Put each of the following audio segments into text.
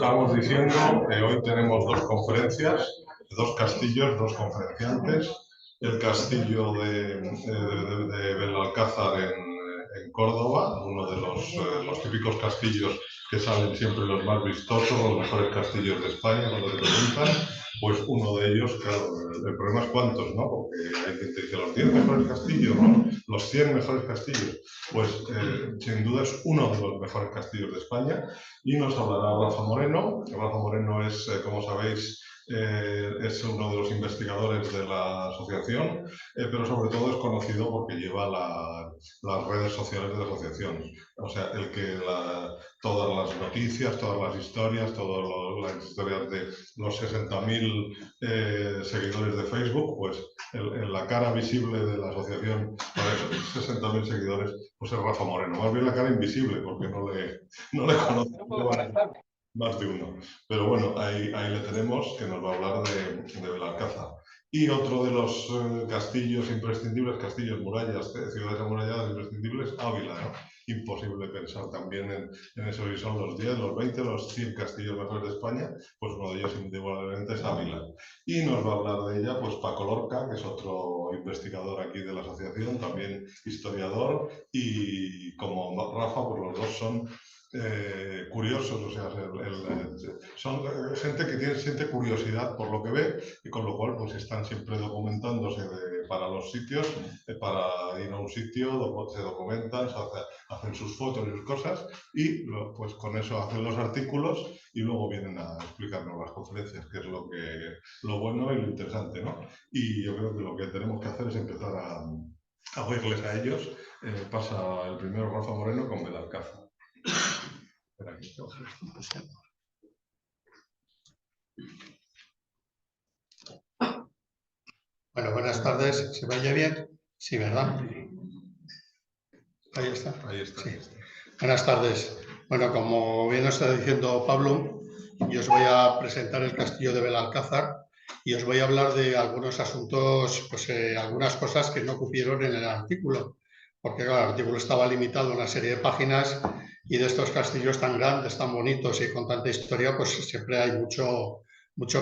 Estábamos diciendo que hoy tenemos dos conferencias, dos castillos, dos conferenciantes. El castillo de Belalcázar en Córdoba, uno de los típicos castillos que salen siempre los más vistosos, los mejores castillos de España, cuando te preguntan, pues uno de ellos, claro, el problema es cuántos, ¿no? Porque hay quien te dice los 10 mejores castillos, ¿no? Los 100 mejores castillos. Pues sin duda es uno de los mejores castillos de España. Y nos hablará Rafa Moreno. Rafa Moreno es, como sabéis, es uno de los investigadores de la asociación, pero sobre todo es conocido porque lleva las redes sociales de la asociación. O sea, el que todas las noticias, todas las historias, todas las historias de los 60.000 seguidores de Facebook, pues la cara visible de la asociación para esos 60.000 seguidores, pues es Rafa Moreno. Más bien la cara invisible, porque no le conozco más de uno. Pero bueno, ahí le tenemos, que nos va a hablar de Belalcázar. Y otro de los castillos imprescindibles, castillos, murallas, ciudades amuralladas imprescindibles, Ávila, ¿no? Imposible pensar también en eso, y son los 10, los 20, los 100 castillos mejores de España, pues uno de ellos indudablemente es Ávila. Y nos va a hablar de ella pues Paco Lorca, que es otro investigador aquí de la asociación, también historiador, y como Rafa, pues los dos son curiosos, o sea, son gente que siente curiosidad por lo que ve, y con lo cual pues están siempre documentándose para los sitios, para ir a un sitio, se documentan, hacen sus fotos y sus cosas, y pues con eso hacen los artículos y luego vienen a explicarnos las conferencias, que es lo bueno y lo interesante, ¿no? Y yo creo que lo que tenemos que hacer es empezar a oírles a ellos. Pasa el primero Rafa Moreno con Belalcázar. Bueno, buenas tardes. ¿Se me oye bien? Sí, ¿verdad? Ahí está. Ahí está. Sí. Buenas tardes. Bueno, como bien nos está diciendo Pablo, yo os voy a presentar el castillo de Belalcázar y os voy a hablar de algunos asuntos, pues algunas cosas que no cupieron en el artículo, porque claro, el artículo estaba limitado a una serie de páginas y de estos castillos tan grandes, tan bonitos y con tanta historia, pues siempre hay mucho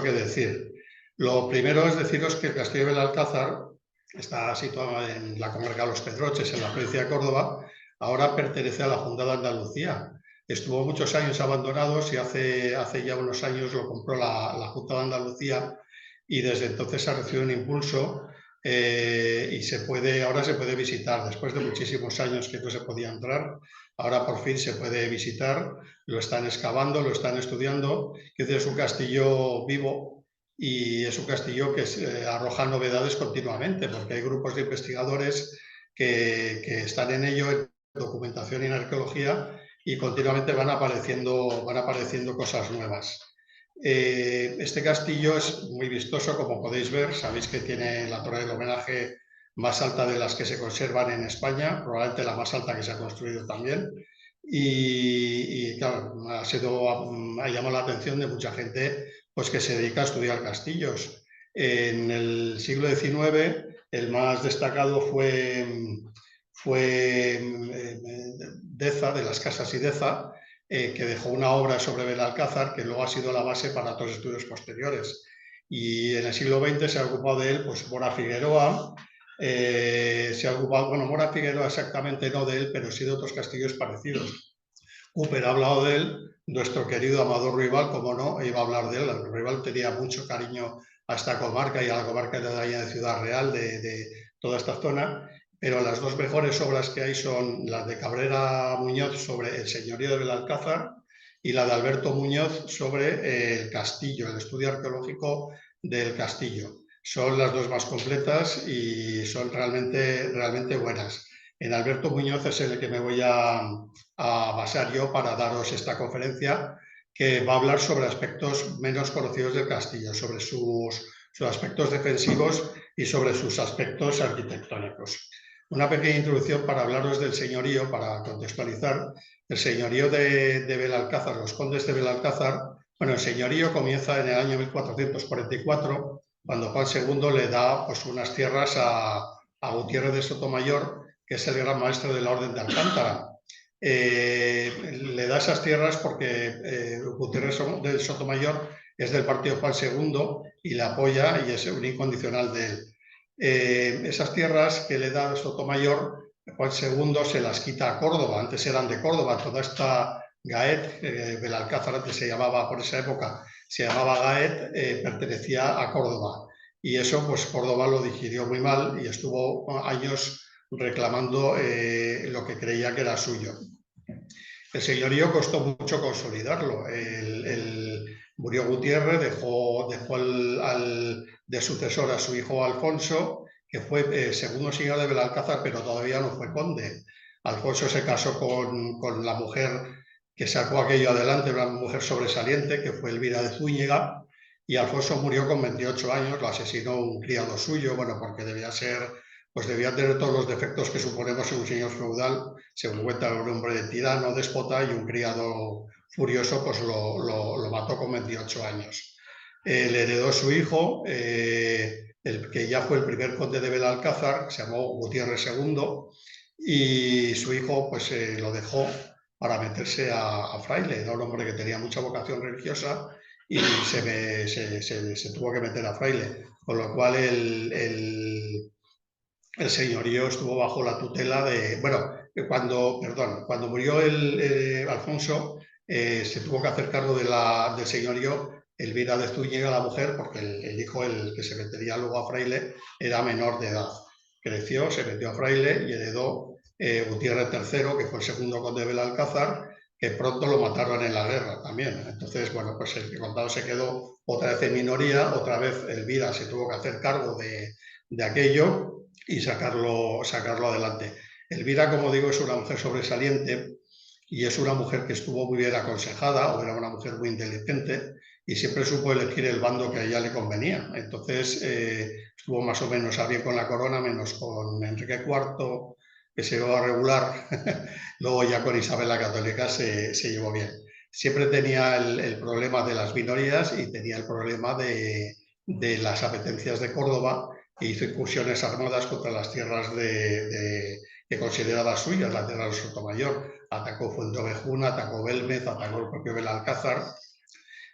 que decir. Lo primero es deciros que el castillo de Belalcázar está situado en la comarca de Los Pedroches, en la provincia de Córdoba. Ahora pertenece a la Junta de Andalucía. Estuvo muchos años abandonados y hace ya unos años lo compró la Junta de Andalucía, y desde entonces ha recibido un impulso y ahora se puede visitar. Después de muchísimos años que no se podía entrar, ahora por fin se puede visitar. Lo están excavando, lo están estudiando, que es un castillo vivo y es un castillo que arroja novedades continuamente, porque hay grupos de investigadores que están en ello, en documentación y en arqueología, y continuamente van apareciendo cosas nuevas. Este castillo es muy vistoso, como podéis ver. Sabéis que tiene la torre del homenaje más alta de las que se conservan en España, probablemente la más alta que se ha construido también, y claro, ha llamado la atención de mucha gente pues, que se dedica a estudiar castillos. En el siglo XIX el más destacado fue Deza, de las casas y Deza, que dejó una obra sobre Belalcázar que luego ha sido la base para todos los estudios posteriores. Y en el siglo XX se ha ocupado de él pues Mora Figueroa, Mora Figueroa exactamente no de él, pero sí de otros castillos parecidos. Cooper ha hablado de él, nuestro querido Amador Ruibal, como no, iba a hablar de él. Ruibal tenía mucho cariño a esta comarca y a la comarca de Ciudad Real, de toda esta zona, pero las dos mejores obras que hay son las de Cabrera Muñoz sobre el señorío de Belalcázar y la de Alberto Muñoz sobre el castillo, el estudio arqueológico del castillo. Son las dos más completas y son realmente buenas. En Alberto Muñoz es el que me voy a basar yo para daros esta conferencia, que va a hablar sobre aspectos menos conocidos del castillo, sobre sus aspectos defensivos y sobre sus aspectos arquitectónicos. Una pequeña introducción para hablaros del señorío, para contextualizar. El señorío de Belalcázar, los condes de Belalcázar, bueno, el señorío comienza en el año 1444, cuando Juan II le da pues, unas tierras a Gutiérrez de Sotomayor, que es el gran maestre de la Orden de Alcántara. le da esas tierras porque Gutiérrez de Sotomayor es del partido Juan II y le apoya y es un incondicional de él. Esas tierras que le da Sotomayor, Juan II se las quita a Córdoba, antes eran de Córdoba, toda esta Gaet, Belalcázar antes se llamaba, por esa época, se llamaba Gaet, pertenecía a Córdoba. Y eso, pues Córdoba lo digirió muy mal y estuvo años reclamando lo que creía que era suyo. El señorío costó mucho consolidarlo. Murió Gutiérrez, dejó de sucesor a su hijo Alfonso, que fue segundo señor de Belalcázar, pero todavía no fue conde. Alfonso se casó con la mujer que sacó aquello adelante, una mujer sobresaliente, que fue Elvira de Zúñiga, y Alfonso murió con 28 años, lo asesinó un criado suyo, bueno, porque debía tener todos los defectos que suponemos en un señor feudal, según cuenta un hombre tirano, déspota, y un criado furioso pues lo mató con 28 años. Le heredó su hijo, el que ya fue el primer conde de Belalcázar, que se llamó Gutiérrez II, y su hijo pues lo dejó para meterse a fraile. Era un hombre que tenía mucha vocación religiosa y se tuvo que meter a fraile, con lo cual el señorío estuvo bajo la tutela de... Bueno, cuando murió Alfonso, se tuvo que hacer cargo del señorío Elvira de Zúñiga, la mujer, porque el hijo, el que se metería luego a fraile, era menor de edad. Creció, se metió a fraile y heredó Gutiérrez III, que fue el segundo conde de Belalcázar, que pronto lo mataron en la guerra también. Entonces, bueno, pues el condado se quedó otra vez en minoría, otra vez Elvira se tuvo que hacer cargo de aquello y sacarlo adelante. Elvira, como digo, es una mujer sobresaliente y es una mujer que estuvo muy bien aconsejada, o era una mujer muy inteligente y siempre supo elegir el bando que a ella le convenía. Entonces estuvo más o menos a bien con la corona, menos con Enrique IV, que se llevó a regular. Luego ya con Isabel la Católica se llevó bien. Siempre tenía el problema de las minorías y tenía el problema de las apetencias de Córdoba, e hizo incursiones armadas contra las tierras que consideraba suyas, la tierra del Sotomayor. Atacó Fuenteovejuna, atacó Belmez, atacó el propio Belalcázar,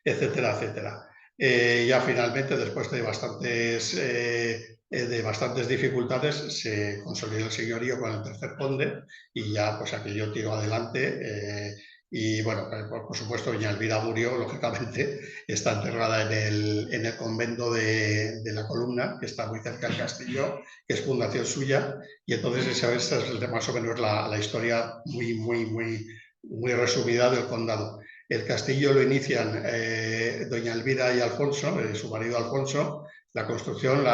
etcétera, etcétera. Ya finalmente, después de bastantes dificultades, se consolidó el señorío con el tercer conde y ya pues aquello tiró adelante. Y bueno, por supuesto, doña Elvira murió, lógicamente, está enterrada en el convento de la Columna, que está muy cerca del castillo, que es fundación suya, y entonces esa es más o menos la historia muy resumida del condado. El castillo lo inician doña Elvira y Alfonso, su marido Alfonso. La construcción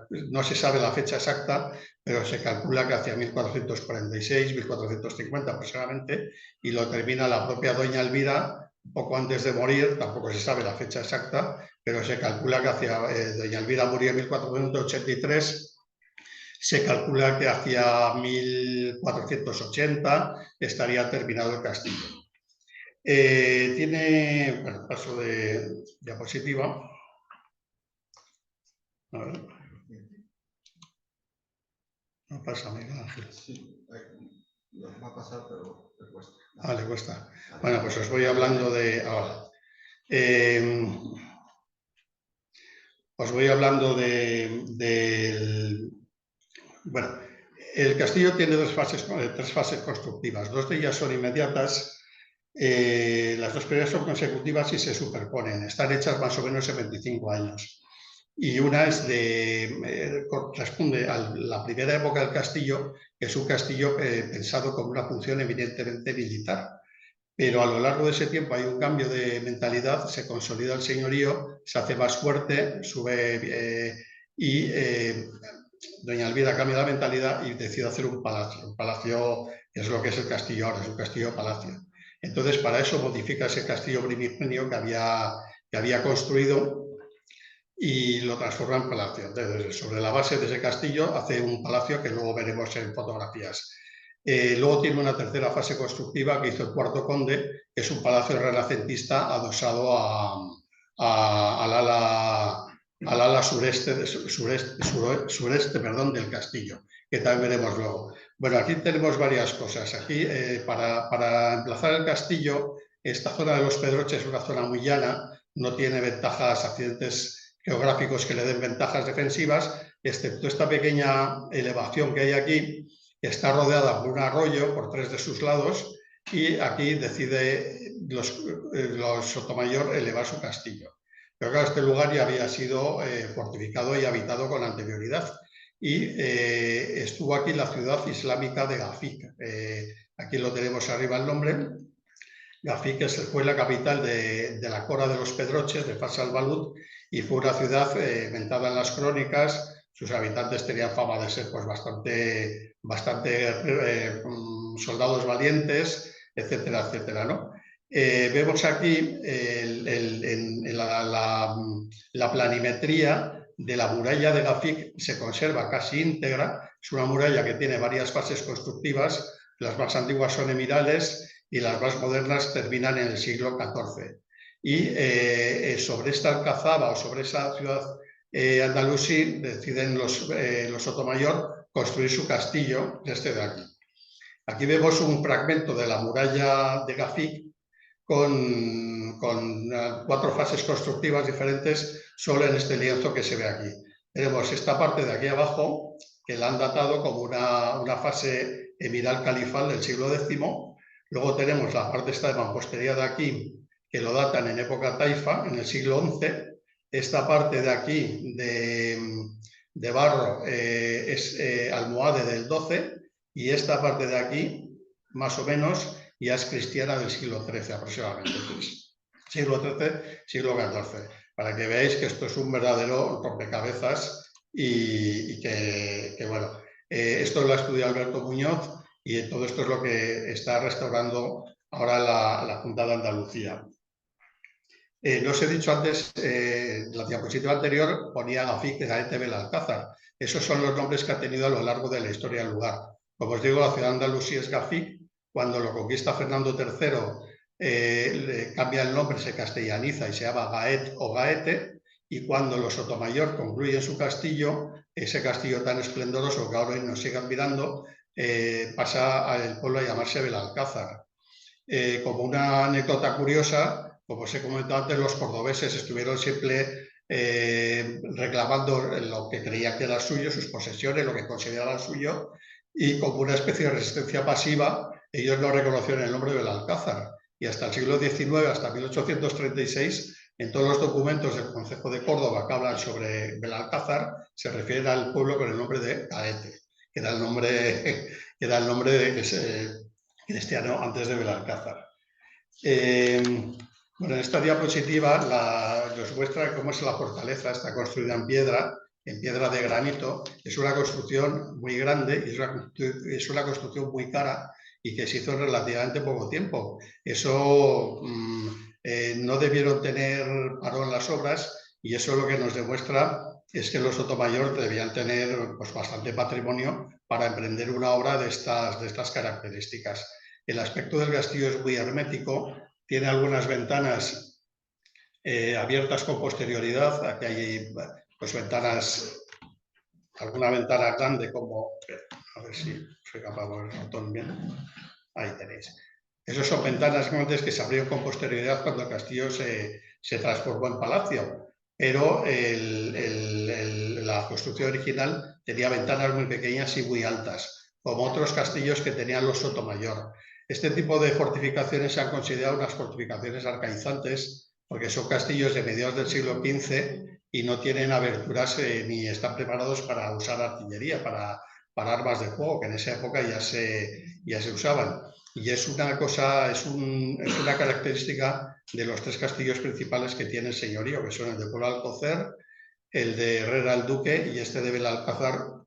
no se sabe la fecha exacta, pero se calcula que hacia 1446, 1450 aproximadamente, y lo termina la propia doña Elvira poco antes de morir. Tampoco se sabe la fecha exacta, pero se calcula que doña Elvira murió en 1483, se calcula que hacia 1480 estaría terminado el castillo. Tiene, bueno, paso de diapositiva. A ver. No pasa, Miguel Ángel. Sí, va a pasar, pero le cuesta. Ah, le cuesta. Bueno, pues os voy hablando de ahora. Os voy hablando bueno, el castillo tiene tres fases constructivas. Dos de ellas son inmediatas. Las dos primeras son consecutivas y se superponen. Están hechas más o menos en 25 años. Y una corresponde a la primera época del castillo, que es un castillo pensado con una función eminentemente militar. Pero a lo largo de ese tiempo hay un cambio de mentalidad, se consolida el señorío, se hace más fuerte, sube y doña Elvira cambia la mentalidad y decide hacer un palacio. Un palacio es lo que es el castillo ahora, es un castillo-palacio. Entonces, para eso modifica ese castillo primigenio que había construido y lo transforma en palacio. Entonces, sobre la base de ese castillo hace un palacio que luego veremos en fotografías. Luego tiene una tercera fase constructiva que hizo el cuarto conde, que es un palacio renacentista adosado al ala sureste del castillo. que también veremos luego. Bueno, aquí tenemos varias cosas. Aquí, para emplazar el castillo, esta zona de los Pedroches es una zona muy llana, no tiene ventajas, accidentes geográficos que le den ventajas defensivas, excepto esta pequeña elevación que hay aquí, que está rodeada por un arroyo por 3 de sus lados, y aquí decide los Sotomayor elevar su castillo. Pero claro, este lugar ya había sido fortificado y habitado con anterioridad. Y estuvo aquí la ciudad islámica de Gafik. Aquí lo tenemos arriba el nombre. Gafik fue la capital de la Cora de los Pedroches, de Fars al-Balud, y fue una ciudad mentada en las crónicas. Sus habitantes tenían fama de ser pues, bastante soldados valientes, etcétera, etcétera, ¿no? Vemos aquí la planimetría de la muralla de Gafik, se conserva casi íntegra. Es una muralla que tiene varias fases constructivas, las más antiguas son emirales y las más modernas terminan en el siglo XIV. Y sobre esta alcazaba o sobre esa ciudad andalusí deciden los Sotomayor construir su castillo, este de aquí. Aquí vemos un fragmento de la muralla de Gafik con 4 fases constructivas diferentes solo en este lienzo que se ve aquí. Tenemos esta parte de aquí abajo que la han datado como una fase emiral califal del siglo X. Luego tenemos la parte esta de mampostería de aquí que lo datan en época taifa, en el siglo XI. Esta parte de aquí de barro es almohade del XII, y esta parte de aquí, más o menos, ya es cristiana del siglo XIII aproximadamente. Siglo XIII, siglo XIV. Para que veáis que esto es un verdadero rompecabezas y que bueno, esto lo ha estudiado Alberto Muñoz y todo esto es lo que está restaurando ahora la Junta de Andalucía. No os he dicho antes, la diapositiva anterior ponía Gafik de Gaete Belalcázar. Esos son los nombres que ha tenido a lo largo de la historia del lugar. Como os digo, la ciudad de Andalusí es Gafik. Cuando lo conquista Fernando III, le cambia el nombre, se castellaniza y se llama Gaet o Gaete. Y cuando los Sotomayor concluyen su castillo, ese castillo tan esplendoroso que ahora nos sigue admirando, pasa al pueblo a llamarse Belalcázar. Como una anécdota curiosa, como os he comentado antes, los cordobeses estuvieron siempre reclamando lo que creían que era suyo, sus posesiones, lo que consideraban suyo, y como una especie de resistencia pasiva, ellos no reconocieron el nombre de Belalcázar. Y hasta el siglo XIX, hasta 1836, en todos los documentos del Concejo de Córdoba que hablan sobre Belalcázar, se refieren al pueblo con el nombre de Gaete, que era el nombre cristiano antes de Belalcázar. Bueno, en esta diapositiva nos muestra cómo es la fortaleza. Está construida en piedra de granito. Es una construcción muy grande y es una construcción muy cara y que se hizo en relativamente poco tiempo. Eso no debieron tener parón las obras, y eso lo que nos demuestra es que los Sotomayor debían tener pues, bastante patrimonio para emprender una obra de estas características. El aspecto del castillo es muy hermético, tiene algunas ventanas abiertas con posterioridad. Aquí hay pues, ventanas, alguna ventana grande como, a ver si soy capaz de poner el botón bien, ahí tenéis. Esas son ventanas grandes que se abrieron con posterioridad cuando el castillo se transformó en palacio, pero la construcción original tenía ventanas muy pequeñas y muy altas, como otros castillos que tenían los Sotomayor. Este tipo de fortificaciones se han considerado unas fortificaciones arcaizantes porque son castillos de mediados del siglo XV y no tienen aberturas ni están preparados para usar artillería, para armas de fuego, que en esa época ya se usaban. Y es una característica de los 3 castillos principales que tiene el señorío, que son el de Puebla Alcocer, el de Herrera el Duque y este de Belalcázar,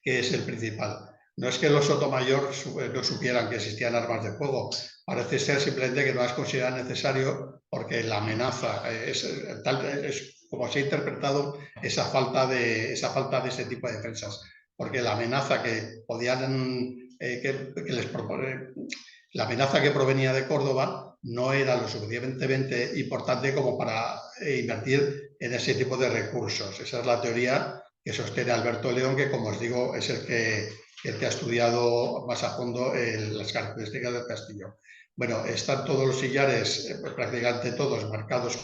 que es el principal. No es que los Sotomayor no supieran que existían armas de fuego, parece ser simplemente que no las consideran necesario porque la amenaza es como se ha interpretado esa falta de ese tipo de defensas, porque la amenaza que podían la amenaza que provenía de Córdoba no era lo suficientemente importante como para invertir en ese tipo de recursos. Esa es la teoría que sostiene Alberto León, que como os digo es el que ha estudiado más a fondo las características del castillo. Bueno, están todos los sillares, prácticamente todos marcados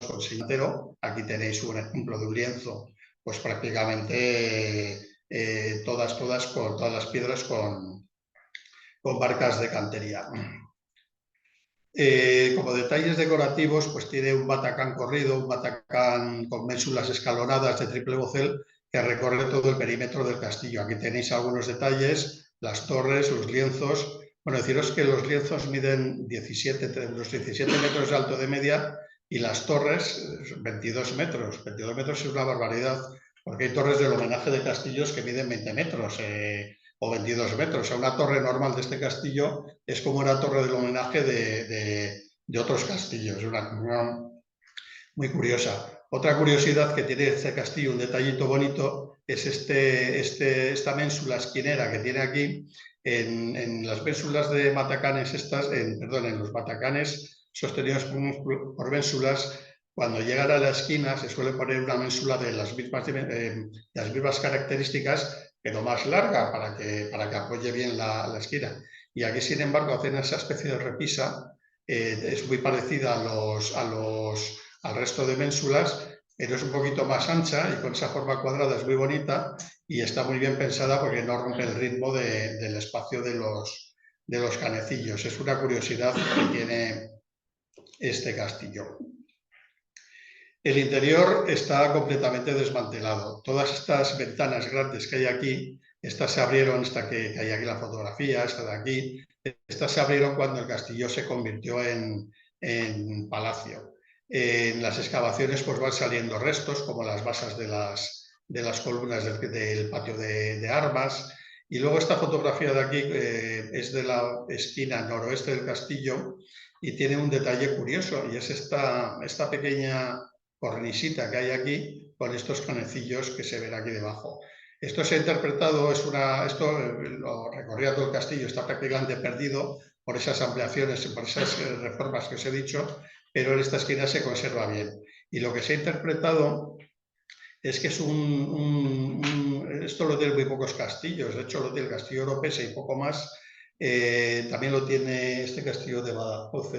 con sillantero. Aquí tenéis un ejemplo de un lienzo, pues prácticamente todas con todas las piedras con marcas de cantería. Como detalles decorativos, pues tiene un batacán corrido, un batacán con ménsulas escalonadas de triple bocel que recorre todo el perímetro del castillo. Aquí tenéis algunos detalles, las torres, los lienzos. Bueno, deciros que los lienzos miden 17 metros de alto de media y las torres 22 metros. 22 metros es una barbaridad, porque hay torres del homenaje de castillos que miden 20 metros. O 22 metros. O sea, una torre normal de este castillo es como una torre del homenaje de otros castillos. Una muy curiosa. Otra curiosidad que tiene este castillo, un detallito bonito, es esta ménsula esquinera que tiene aquí. En las ménsulas de matacanes en los matacanes sostenidos por ménsulas, cuando llegan a la esquina se suele poner una ménsula de las mismas características, pero más larga para que apoye bien la esquina. Y aquí, sin embargo, hacen esa especie de repisa, es muy parecida al resto de ménsulas, pero es un poquito más ancha y con esa forma cuadrada es muy bonita y está muy bien pensada porque no rompe el ritmo del espacio de los canecillos. Es una curiosidad que tiene este castillo. El interior está completamente desmantelado. Todas estas ventanas grandes que hay aquí, estas se abrieron, esta que hay aquí la fotografía, esta de aquí, estas se abrieron cuando el castillo se convirtió en palacio. En las excavaciones pues van saliendo restos, como las basas de las columnas del patio de armas. Y luego esta fotografía de aquí es de la esquina noroeste del castillo y tiene un detalle curioso, y es esta pequeña cornisita que hay aquí con estos canecillos que se ven aquí debajo. Esto se ha interpretado, lo recorría todo el castillo, está prácticamente perdido por esas ampliaciones, por esas reformas que os he dicho, pero en esta esquina se conserva bien. Y lo que se ha interpretado es que es esto lo tienen muy pocos castillos, de hecho lo tiene el castillo de Oropesa y poco más. También lo tiene este castillo de Badajoz,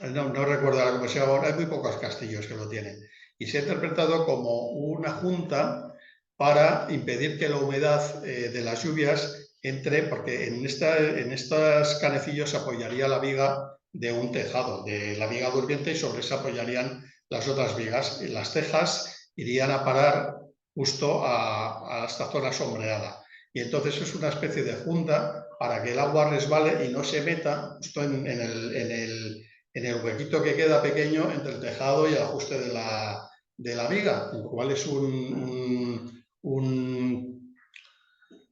no recuerdo ahora cómo se llama, hay muy pocos castillos que lo tienen. Y se ha interpretado como una junta para impedir que la humedad de las lluvias entre, porque en estos canecillos se apoyaría la viga de un tejado, de la viga durmiente, y sobre eso apoyarían las otras vigas. Y las tejas irían a parar justo a esta zona sombreada. Y entonces es una especie de junta para que el agua resbale y no se meta justo en el huequito que queda pequeño entre el tejado y el ajuste de la viga, lo cual es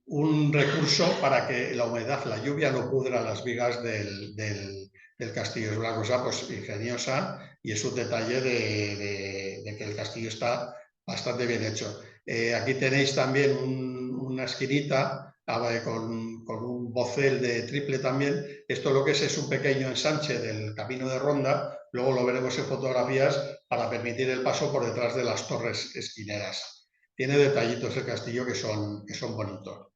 un recurso para que la humedad, la lluvia, no pudra las vigas del castillo. Es una cosa pues ingeniosa y es un detalle de que el castillo está bastante bien hecho. Aquí tenéis también una esquinita con un bocel de triple también. Esto lo que es un pequeño ensanche del camino de ronda, luego lo veremos en fotografías, para permitir el paso por detrás de las torres esquineras. Tiene detallitos el castillo que son bonitos.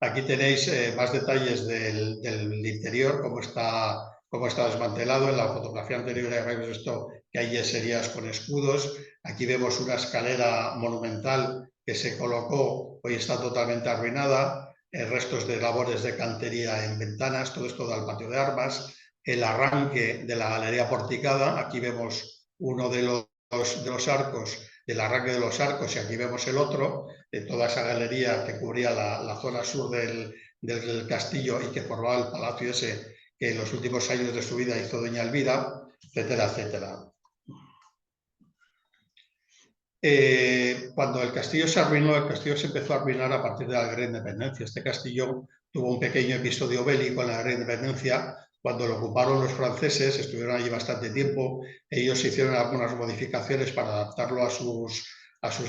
Aquí tenéis más detalles del interior, cómo está desmantelado. En la fotografía anterior habéis visto que hay yeserías con escudos. Aquí vemos una escalera monumental que se colocó, hoy está totalmente arruinada, restos de labores de cantería en ventanas, todo esto da al patio de armas. El arranque de la galería porticada, aquí vemos uno de los arcos, del arranque de los arcos, y aquí vemos el otro, de toda esa galería que cubría la zona sur del castillo y que formaba el palacio ese que en los últimos años de su vida hizo doña Elvira, etcétera, etcétera. Cuando el castillo se arruinó, el castillo se empezó a arruinar a partir de la Guerra de Independencia. Este castillo tuvo un pequeño episodio bélico en la Guerra de Independencia. Cuando lo ocuparon los franceses, estuvieron allí bastante tiempo, ellos hicieron algunas modificaciones para adaptarlo a sus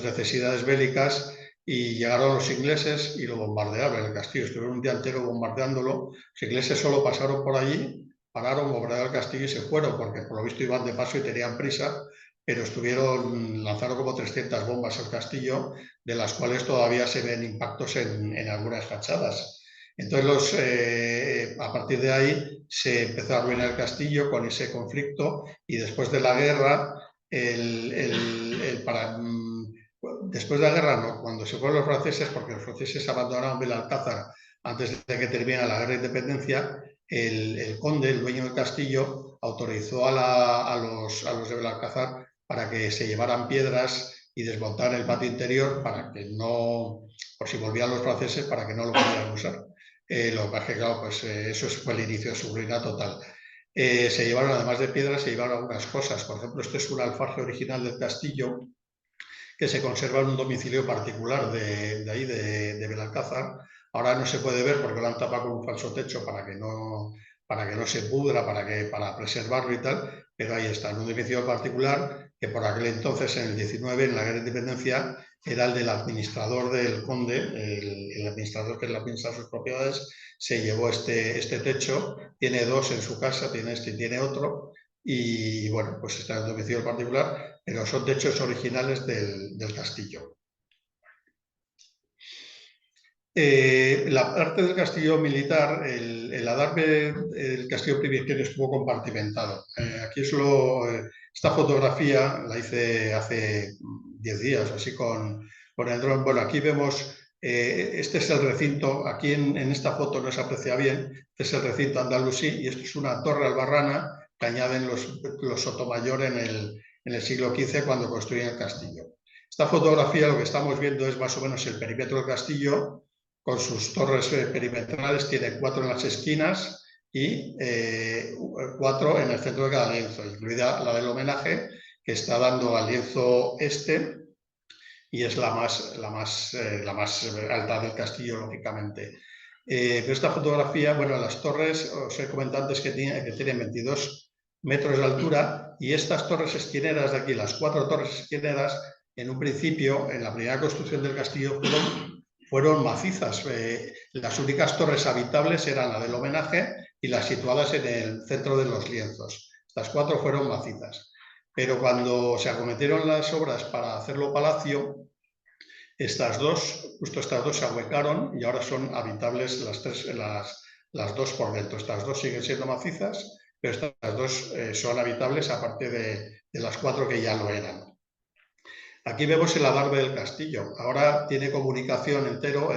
necesidades bélicas, y llegaron los ingleses y lo bombardearon el castillo. Estuvieron un día entero bombardeándolo. Los ingleses solo pasaron por allí, pararon, bombardearon el castillo y se fueron, porque por lo visto iban de paso y tenían prisa, pero lanzaron como 300 bombas al castillo, de las cuales todavía se ven impactos en algunas fachadas. Entonces, a partir de ahí se empezó a arruinar el castillo con ese conflicto, y después de la guerra, después de la guerra, no, cuando se fueron los franceses, porque los franceses abandonaron Belalcázar antes de que terminara la guerra de independencia, el conde, el dueño del castillo, autorizó a los de Belalcázar para que se llevaran piedras y desmontaran el patio interior para que no, por si volvían los franceses, para que no lo pudieran usar. Lo que pasa es que, claro, pues eso fue el inicio de su ruina total. Se llevaron, además de piedras, se llevaron algunas cosas. Por ejemplo, este es un alfarje original del castillo que se conserva en un domicilio particular de ahí, de Belalcázar. Ahora no se puede ver porque lo han tapado con un falso techo para que no se pudra, para preservarlo y tal, pero ahí está, en un domicilio particular que por aquel entonces, en el 19, en la guerra de independencia, era el del administrador del conde, el administrador que le administra sus propiedades, se llevó este techo, tiene dos en su casa, tiene este y tiene otro, y bueno, pues está en un domicilio particular, pero son techos originales del castillo. La parte del castillo militar, el adarve del castillo primigenio estuvo compartimentado. Aquí esta fotografía la hice hace 10 días, así con el dron. Bueno, aquí vemos, este es el recinto, aquí en esta foto no se aprecia bien, este es el recinto andalusí, y esto es una torre albarrana que añaden los Sotomayor en el siglo XV cuando construyen el castillo. Esta fotografía, lo que estamos viendo es más o menos el perímetro del castillo, con sus torres perimetrales, tiene 4 en las esquinas y 4 en el centro de cada lienzo, incluida la del homenaje, que está dando al lienzo este, y es la más alta del castillo, lógicamente. Pero esta fotografía, bueno, las torres, os he comentado antes que tienen 22 metros de altura, y estas torres esquineras de aquí, las 4 torres esquineras, en un principio, en la primera construcción del castillo, fueron macizas. Las únicas torres habitables eran la del homenaje y las situadas en el centro de los lienzos. Estas 4 fueron macizas. Pero cuando se acometieron las obras para hacerlo palacio, justo estas dos se ahuecaron y ahora son habitables las 2 por dentro. Estas 2 siguen siendo macizas, pero estas 2 son habitables, aparte de las 4 que ya lo eran. Aquí vemos el adarve del castillo. Ahora tiene comunicación entero,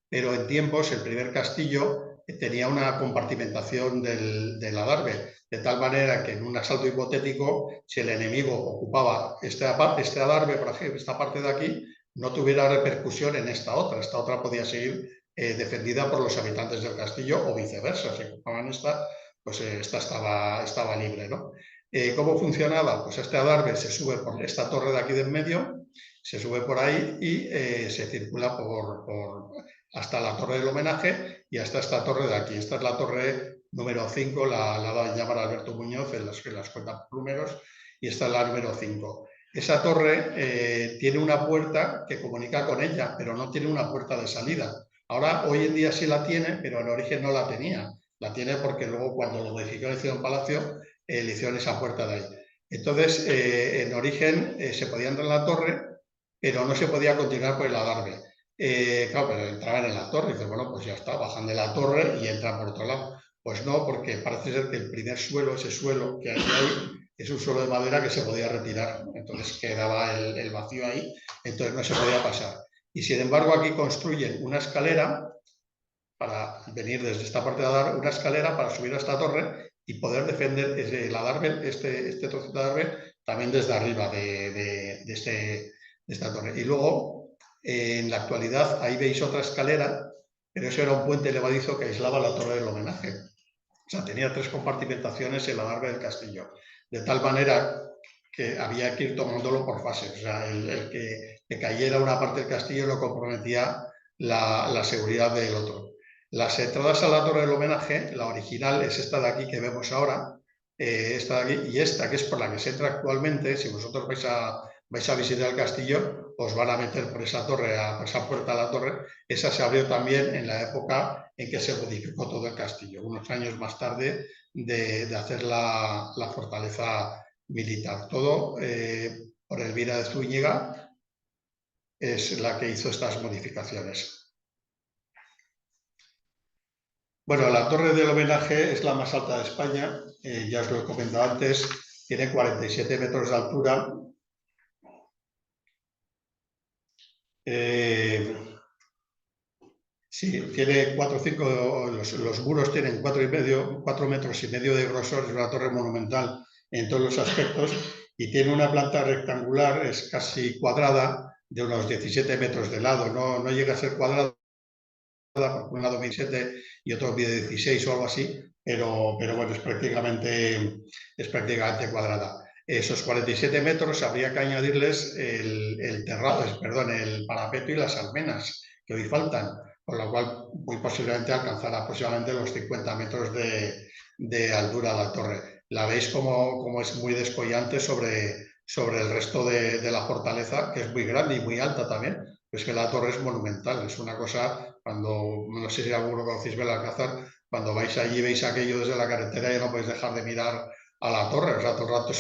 pero en tiempos el primer castillo tenía una compartimentación del adarve, de tal manera que en un asalto hipotético, si el enemigo ocupaba este adarve, por ejemplo, esta parte de aquí, no tuviera repercusión en esta otra podía seguir defendida por los habitantes del castillo, o viceversa, si ocupaban esta, pues esta estaba libre, ¿no? ¿Cómo funcionaba? Pues este adarve se sube por esta torre de aquí de en medio, se sube por ahí y se circula hasta la torre del homenaje y hasta esta torre de aquí. Esta es la torre número 5, la da a llamar Alberto Muñoz en las cuentas por números, y esta es la número 5. Esa torre tiene una puerta que comunica con ella, pero no tiene una puerta de salida. Ahora, hoy en día sí la tiene, pero en origen no la tenía. La tiene porque luego, cuando lo modificó el hicieron palacio, le hicieron esa puerta de ahí. Entonces, en origen se podía entrar en la torre, pero no se podía continuar por el adarve. Claro, pero entraban en la torre y dicen, bueno, pues ya está, bajan de la torre y entran por otro lado. Pues no, porque parece ser que el primer suelo, ese suelo que hay ahí, es un suelo de madera que se podía retirar. Entonces quedaba el vacío ahí, entonces no se podía pasar. Y sin embargo, aquí construyen una escalera para venir desde esta parte de adarve, una escalera para subir a esta torre y poder defender el adarve, este trocito de adarve, también desde arriba de esta torre. Y luego, en la actualidad, ahí veis otra escalera, pero eso era un puente levadizo que aislaba la torre del homenaje. O sea, tenía 3 compartimentaciones el adarve del castillo, de tal manera que había que ir tomándolo por fases. O sea, el que cayera una parte del castillo no comprometía la seguridad del otro. Las entradas a la torre del homenaje, la original es esta de aquí que vemos ahora, esta de aquí, y esta que es por la que se entra actualmente. Si vosotros vais a vais a visitar el castillo, os van a meter por esa torre, por esa puerta a la torre. Esa se abrió también en la época en que se modificó todo el castillo, unos años más tarde de hacer la fortaleza militar. Todo por Elvira de Zúñiga, es la que hizo estas modificaciones. Bueno, la torre del homenaje es la más alta de España, ya os lo he comentado antes, tiene 47 metros de altura. Sí, tiene 4 o 5, los muros tienen 4 metros y medio de grosor, es una torre monumental en todos los aspectos y tiene una planta rectangular, es casi cuadrada, de unos 17 metros de lado, no llega a ser cuadrada, porque un lado mide 17 y otro mide 16 o algo así, pero bueno, es prácticamente cuadrada. Esos 47 metros habría que añadirles el parapeto y las almenas, que hoy faltan, con lo cual muy posiblemente alcanzará aproximadamente los 50 metros de altura la torre. La veis como es muy descollante sobre el resto de la fortaleza, que es muy grande y muy alta también. Es que la torre es monumental, es una cosa, no sé si alguno conocéis Belalcázar, cuando vais allí veis aquello desde la carretera y no podéis dejar de mirar a la torre, o sea, todo el rato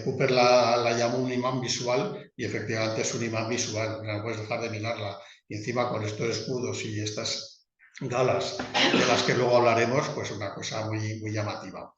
Cooper la llamó un imán visual y efectivamente es un imán visual, no puedes dejar de mirarla. Y encima con estos escudos y estas galas de las que luego hablaremos, pues una cosa muy, muy llamativa.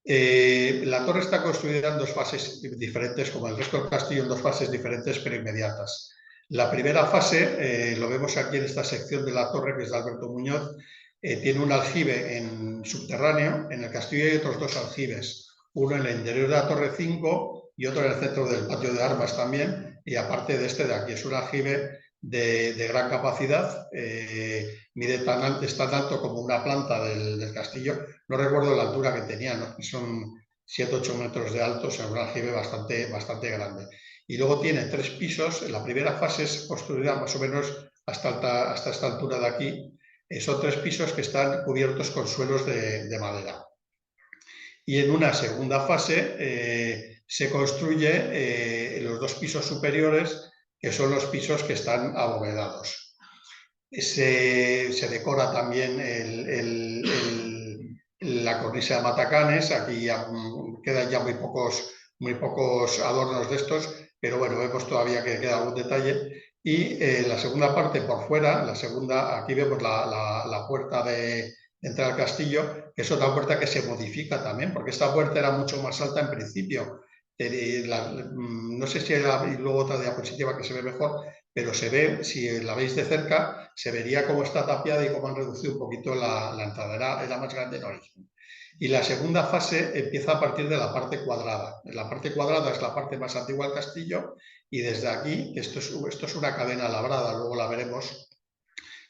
La torre está construida en 2 fases diferentes, como el resto del castillo, en 2 fases diferentes pero inmediatas. La primera fase, lo vemos aquí en esta sección de la torre, que es de Alberto Muñoz, tiene un aljibe subterráneo. En el castillo hay otros 2 aljibes, uno en el interior de la torre 5 y otro en el centro del patio de armas también, y aparte de este de aquí, es un aljibe de gran capacidad, es tan alto como una planta del castillo. No recuerdo la altura que tenía, ¿no? Son 7-8 metros de alto, o sea, un aljibe bastante grande. Y luego tiene 3 pisos. En la primera fase es construida más o menos hasta esta altura de aquí. Son 3 pisos que están cubiertos con suelos de madera. Y en una segunda fase se construye los 2 pisos superiores, que son los pisos que están abovedados. Se decora también la cornisa de matacanes. Aquí ya quedan ya muy pocos adornos de estos, pero bueno, vemos todavía que queda algún detalle. Y la segunda parte por fuera, aquí vemos la puerta de entrar al castillo, que es otra puerta que se modifica también, porque esta puerta era mucho más alta en principio. No sé si hay luego otra diapositiva que se ve mejor, pero se ve, si la veis de cerca, se vería cómo está tapiada y cómo han reducido un poquito la entrada. Era más grande en origen. Y la segunda fase empieza a partir de la parte cuadrada. La parte cuadrada es la parte más antigua del castillo y desde aquí, esto es una cadena labrada, luego la veremos,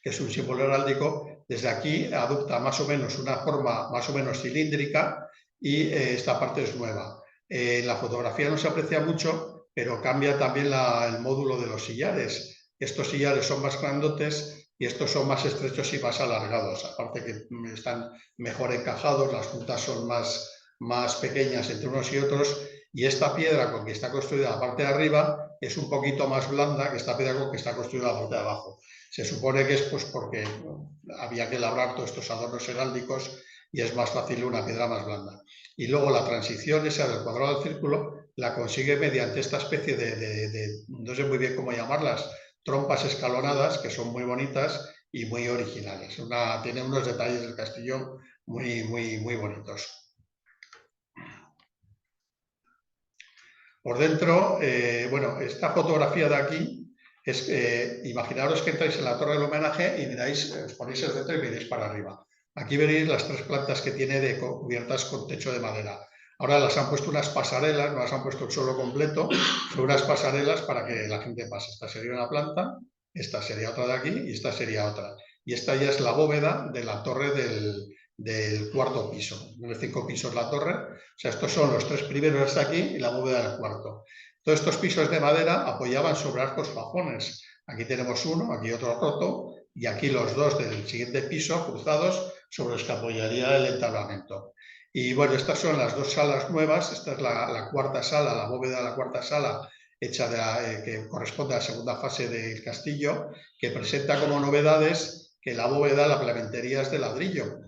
que es un símbolo heráldico, desde aquí adopta más o menos una forma más o menos cilíndrica y esta parte es nueva. En la fotografía no se aprecia mucho, pero cambia también el módulo de los sillares. Estos sillares son más grandotes y estos son más estrechos y más alargados, aparte que están mejor encajados, las puntas son más pequeñas entre unos y otros, y esta piedra con que está construida la parte de arriba es un poquito más blanda que esta piedra con que está construida la parte de abajo. Se supone que es pues porque había que labrar todos estos adornos heráldicos y es más fácil una piedra más blanda. Y luego la transición esa del cuadrado al círculo la consigue mediante esta especie no sé muy bien cómo llamarlas, trompas escalonadas, que son muy bonitas y muy originales. Tiene unos detalles del castillo muy, muy, muy bonitos. Por dentro, bueno, esta fotografía de aquí es imaginaros que entráis en la torre del homenaje y miráis, os ponéis el centro y miráis para arriba. Aquí veréis las 3 plantas que tiene cubiertas con techo de madera. Ahora las han puesto unas pasarelas, no las han puesto el suelo completo, son unas pasarelas para que la gente pase. Esta sería una planta, esta sería otra de aquí y esta sería otra. Y esta ya es la bóveda de la torre del 4.º piso. Tiene 5 pisos la torre, o sea, estos son los 3 primeros hasta aquí y la bóveda del 4.º. Todos estos pisos de madera apoyaban sobre arcos fajones. Aquí tenemos uno, aquí otro roto, y aquí los 2 del siguiente piso cruzados sobre los que apoyaría el entablamento. Y bueno, estas son las dos salas nuevas. Esta es la cuarta sala, la bóveda de la cuarta sala, hecha que corresponde a la segunda fase del castillo, que presenta como novedades que la bóveda, la plementería es de ladrillo.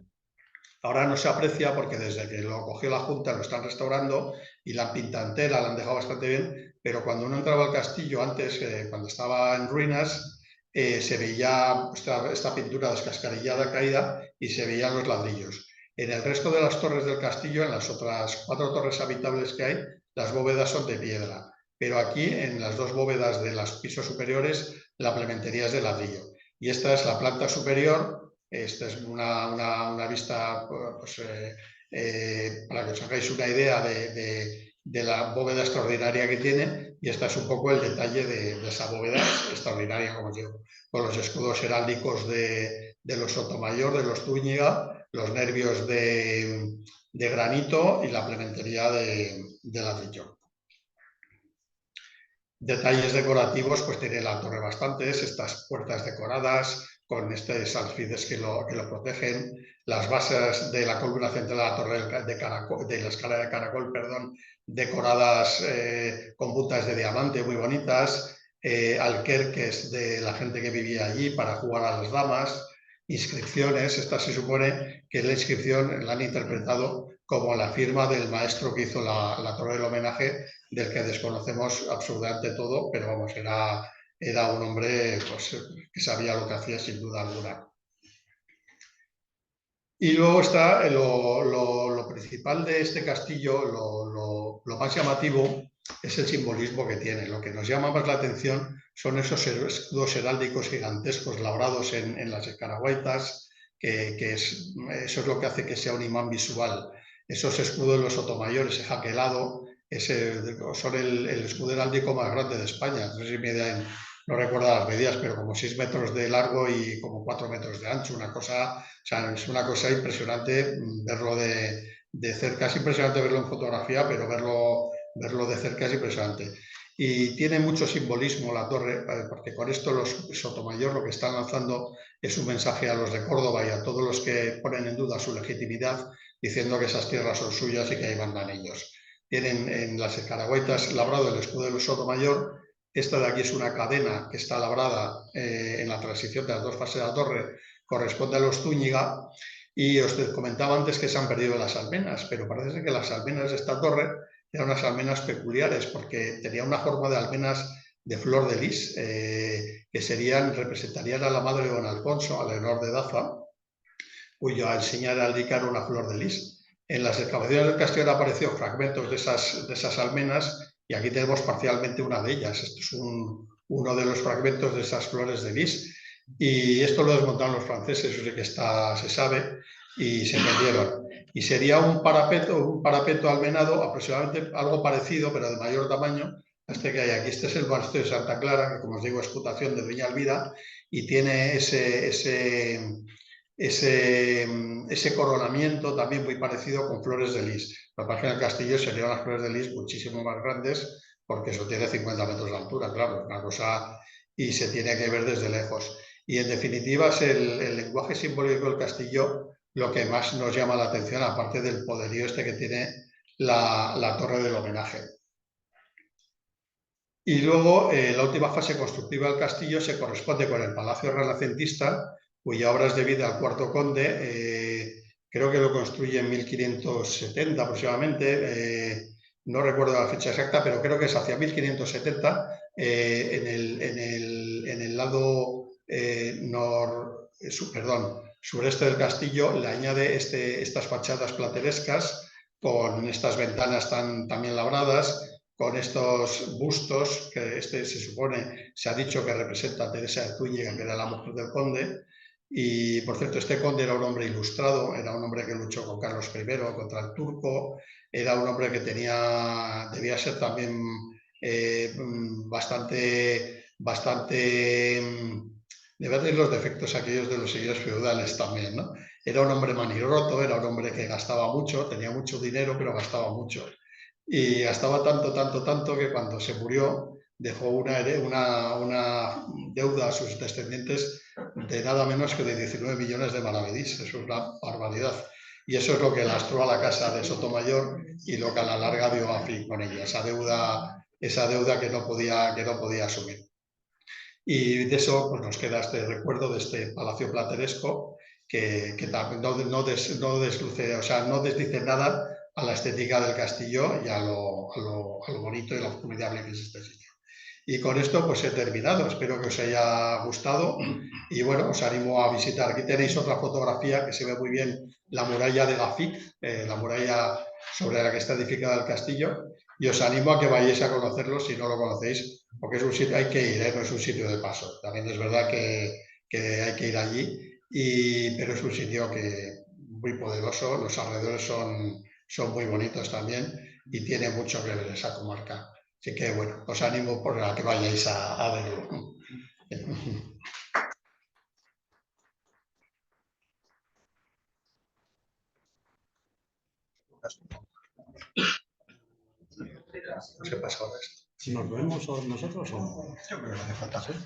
Ahora no se aprecia porque desde que lo cogió la Junta lo están restaurando y la pinta entera la han dejado bastante bien, pero cuando uno entraba al castillo antes, cuando estaba en ruinas, se veía esta pintura descascarillada, caída, y se veían los ladrillos. En el resto de las torres del castillo, en las otras 4 torres habitables que hay, las bóvedas son de piedra, pero aquí en las 2 bóvedas de los pisos superiores la plementería es de ladrillo. Y esta es la planta superior. Esta es una vista, pues, para que os hagáis una idea de la bóveda extraordinaria que tiene, y este es un poco el detalle de esa bóveda extraordinaria, como digo, con los escudos heráldicos de los Sotomayor, de los Zúñiga, los nervios de granito y la plementería de ladrillo. Detalles decorativos, pues tiene la torre bastantes, estas puertas decoradas con estos alfiles que lo protegen, las bases de la columna central de la torre de la escala de caracol, perdón, decoradas con puntas de diamante muy bonitas, alquerques de la gente que vivía allí para jugar a las damas, inscripciones. Esta se supone que la inscripción la han interpretado como la firma del maestro que hizo la torre del homenaje, del que desconocemos absolutamente todo, pero vamos, era un hombre, pues, que sabía lo que hacía sin duda alguna. Y luego está lo principal de este castillo, lo más llamativo es el simbolismo que tiene. Lo que nos llama más la atención son esos escudos heráldicos gigantescos labrados en las escaraguaitas, eso es lo que hace que sea un imán visual. Esos escudos de los Sotomayor, ese jaquelado, son el escudo heráldico más grande de España. No sé si no recuerdo las medidas, pero como 6 metros de largo y como 4 metros de ancho, una cosa, o sea, es una cosa impresionante verlo de cerca. Es impresionante verlo en fotografía, pero verlo de cerca es impresionante. Y tiene mucho simbolismo la torre, porque con esto los Sotomayor lo que están lanzando es un mensaje a los de Córdoba y a todos los que ponen en duda su legitimidad, diciendo que esas tierras son suyas y que ahí mandan ellos. Tienen en las escaraguaitas labrado el escudo de los Sotomayor. Esta de aquí es una cadena que está labrada en la transición de las 2 fases de la torre, corresponde a los Zúñiga, y os comentaba antes que se han perdido las almenas, pero parece que las almenas de esta torre eran unas almenas peculiares, porque tenía una forma de almenas de flor de lis, que representarían a la madre de don Alfonso, a Leonor de Daza, cuya enseña heráldica era una flor de lis. En las excavaciones del castillo han aparecido fragmentos de esas almenas, y aquí tenemos parcialmente una de ellas. Esto es uno de los fragmentos de esas flores de lis, y esto lo desmontaron los franceses, eso sí que se sabe, y se perdieron. Y sería un parapeto almenado, aproximadamente algo parecido, pero de mayor tamaño, a este que hay aquí. Este es el monasterio de Santa Clara, que, como os digo, es putación de Doña Elvira, y tiene ese coronamiento también muy parecido con flores de lis. La página del castillo serían las flores de lis muchísimo más grandes, porque eso tiene 50 metros de altura, claro, es una cosa, y se tiene que ver desde lejos. Y en definitiva es el lenguaje simbólico del castillo lo que más nos llama la atención, aparte del poderío este que tiene la torre del homenaje. Y luego la última fase constructiva del castillo se corresponde con el Palacio Renacentista, cuya obra es debida al cuarto conde. Creo que lo construye en 1570 aproximadamente, no recuerdo la fecha exacta, pero creo que es hacia 1570, en el lado sureste del castillo le añade estas fachadas platerescas con estas ventanas también labradas, con estos bustos, que se supone, se ha dicho que representa a Teresa de Zúñiga, que era la mujer del conde. Y, por cierto, este conde era un hombre ilustrado, era un hombre que luchó con Carlos I contra el turco, era un hombre que debía ser también debía tener los defectos aquellos de los señores feudales también, ¿no? Era un hombre manirroto, era un hombre que gastaba mucho, tenía mucho dinero, pero gastaba mucho. Y gastaba tanto que cuando se murió dejó una deuda a sus descendientes de nada menos que de 19 millones de maravedís. Eso es una barbaridad. Y eso es lo que lastró a la casa de Sotomayor y lo que a la larga dio a fin con ella, esa deuda que no podía asumir. Y de eso pues, nos queda este recuerdo de este palacio plateresco que también no desluce, o sea, no desdice nada a la estética del castillo y a lo bonito y lo formidable que es este sitio. Y con esto pues he terminado, espero que os haya gustado y bueno, os animo a visitar. Aquí tenéis otra fotografía que se ve muy bien la muralla de Lafitte, la muralla sobre la que está edificada el castillo, y os animo a que vayáis a conocerlo si no lo conocéis, porque es un sitio, hay que ir, no es un sitio de paso. También es verdad que hay que ir allí, pero es un sitio muy poderoso, los alrededores son muy bonitos también y tiene mucho que ver esa comarca. Así que bueno, os animo a que vayáis a verlo. No sé pasa ahora esto. Si nos vemos nosotros o... Yo creo que no hace falta hacer.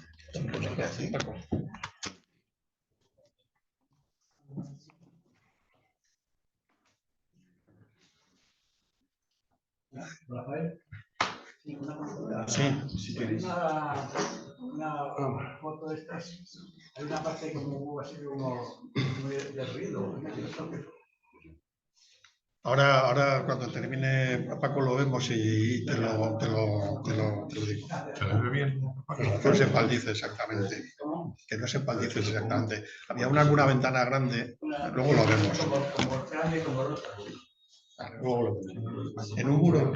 Rafael. Sí. Si queréis una foto de estas, hay una parte como así muy de ruido. Ahora cuando termine Paco lo vemos y te lo digo. ¿Se le ve bien? Que no se empaldice exactamente. Que no se empaldice exactamente. Había alguna ventana grande, luego lo vemos. Luego lo vemos. En un muro.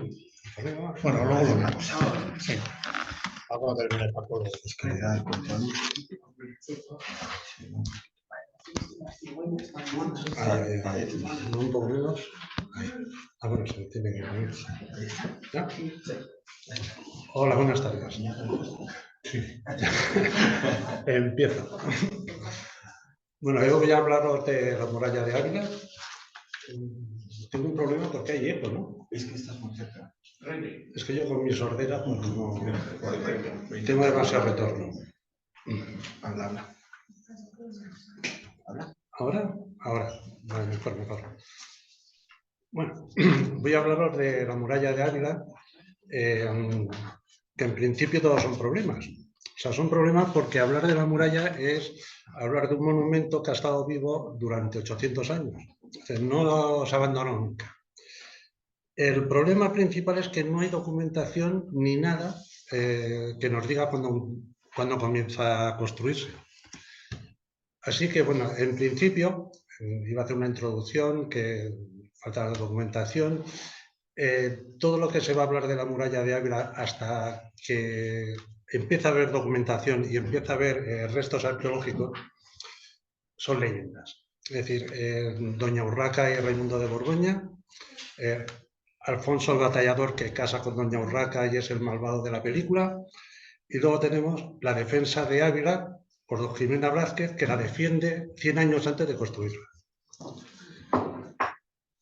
Bueno, luego lo vemos. Sí. Vamos a terminar Paco lo vemos. Un poco menos. Bueno, se tiene que poner. ¿Ya? Hola, buenas tardes. Sí. Empiezo. Bueno, yo voy a hablaros de la muralla de Ávila. Tengo un problema porque hay eco, ¿no? Es que estás muy cerca. Es que yo con mi sordera pues, no tengo demasiado retorno. Habla. ¿Ahora? Ahora. Vale, mejor. Bueno, voy a hablaros de la muralla de Ávila, que en principio todos son problemas. O sea, son problemas porque hablar de la muralla es hablar de un monumento que ha estado vivo durante 800 años. O sea, no se abandonó nunca. El problema principal es que no hay documentación ni nada que nos diga cuándo comienza a construirse. Así que, bueno, en principio, iba a hacer una introducción que falta la documentación. Todo lo que se va a hablar de la muralla de Ávila hasta que empieza a haber documentación y empieza a haber restos arqueológicos son leyendas. Es decir, Doña Urraca y Raimundo de Borgoña, Alfonso el Batallador que casa con Doña Urraca y es el malvado de la película, y luego tenemos la defensa de Ávila por don Jimena Blázquez, que la defiende 100 años antes de construirla.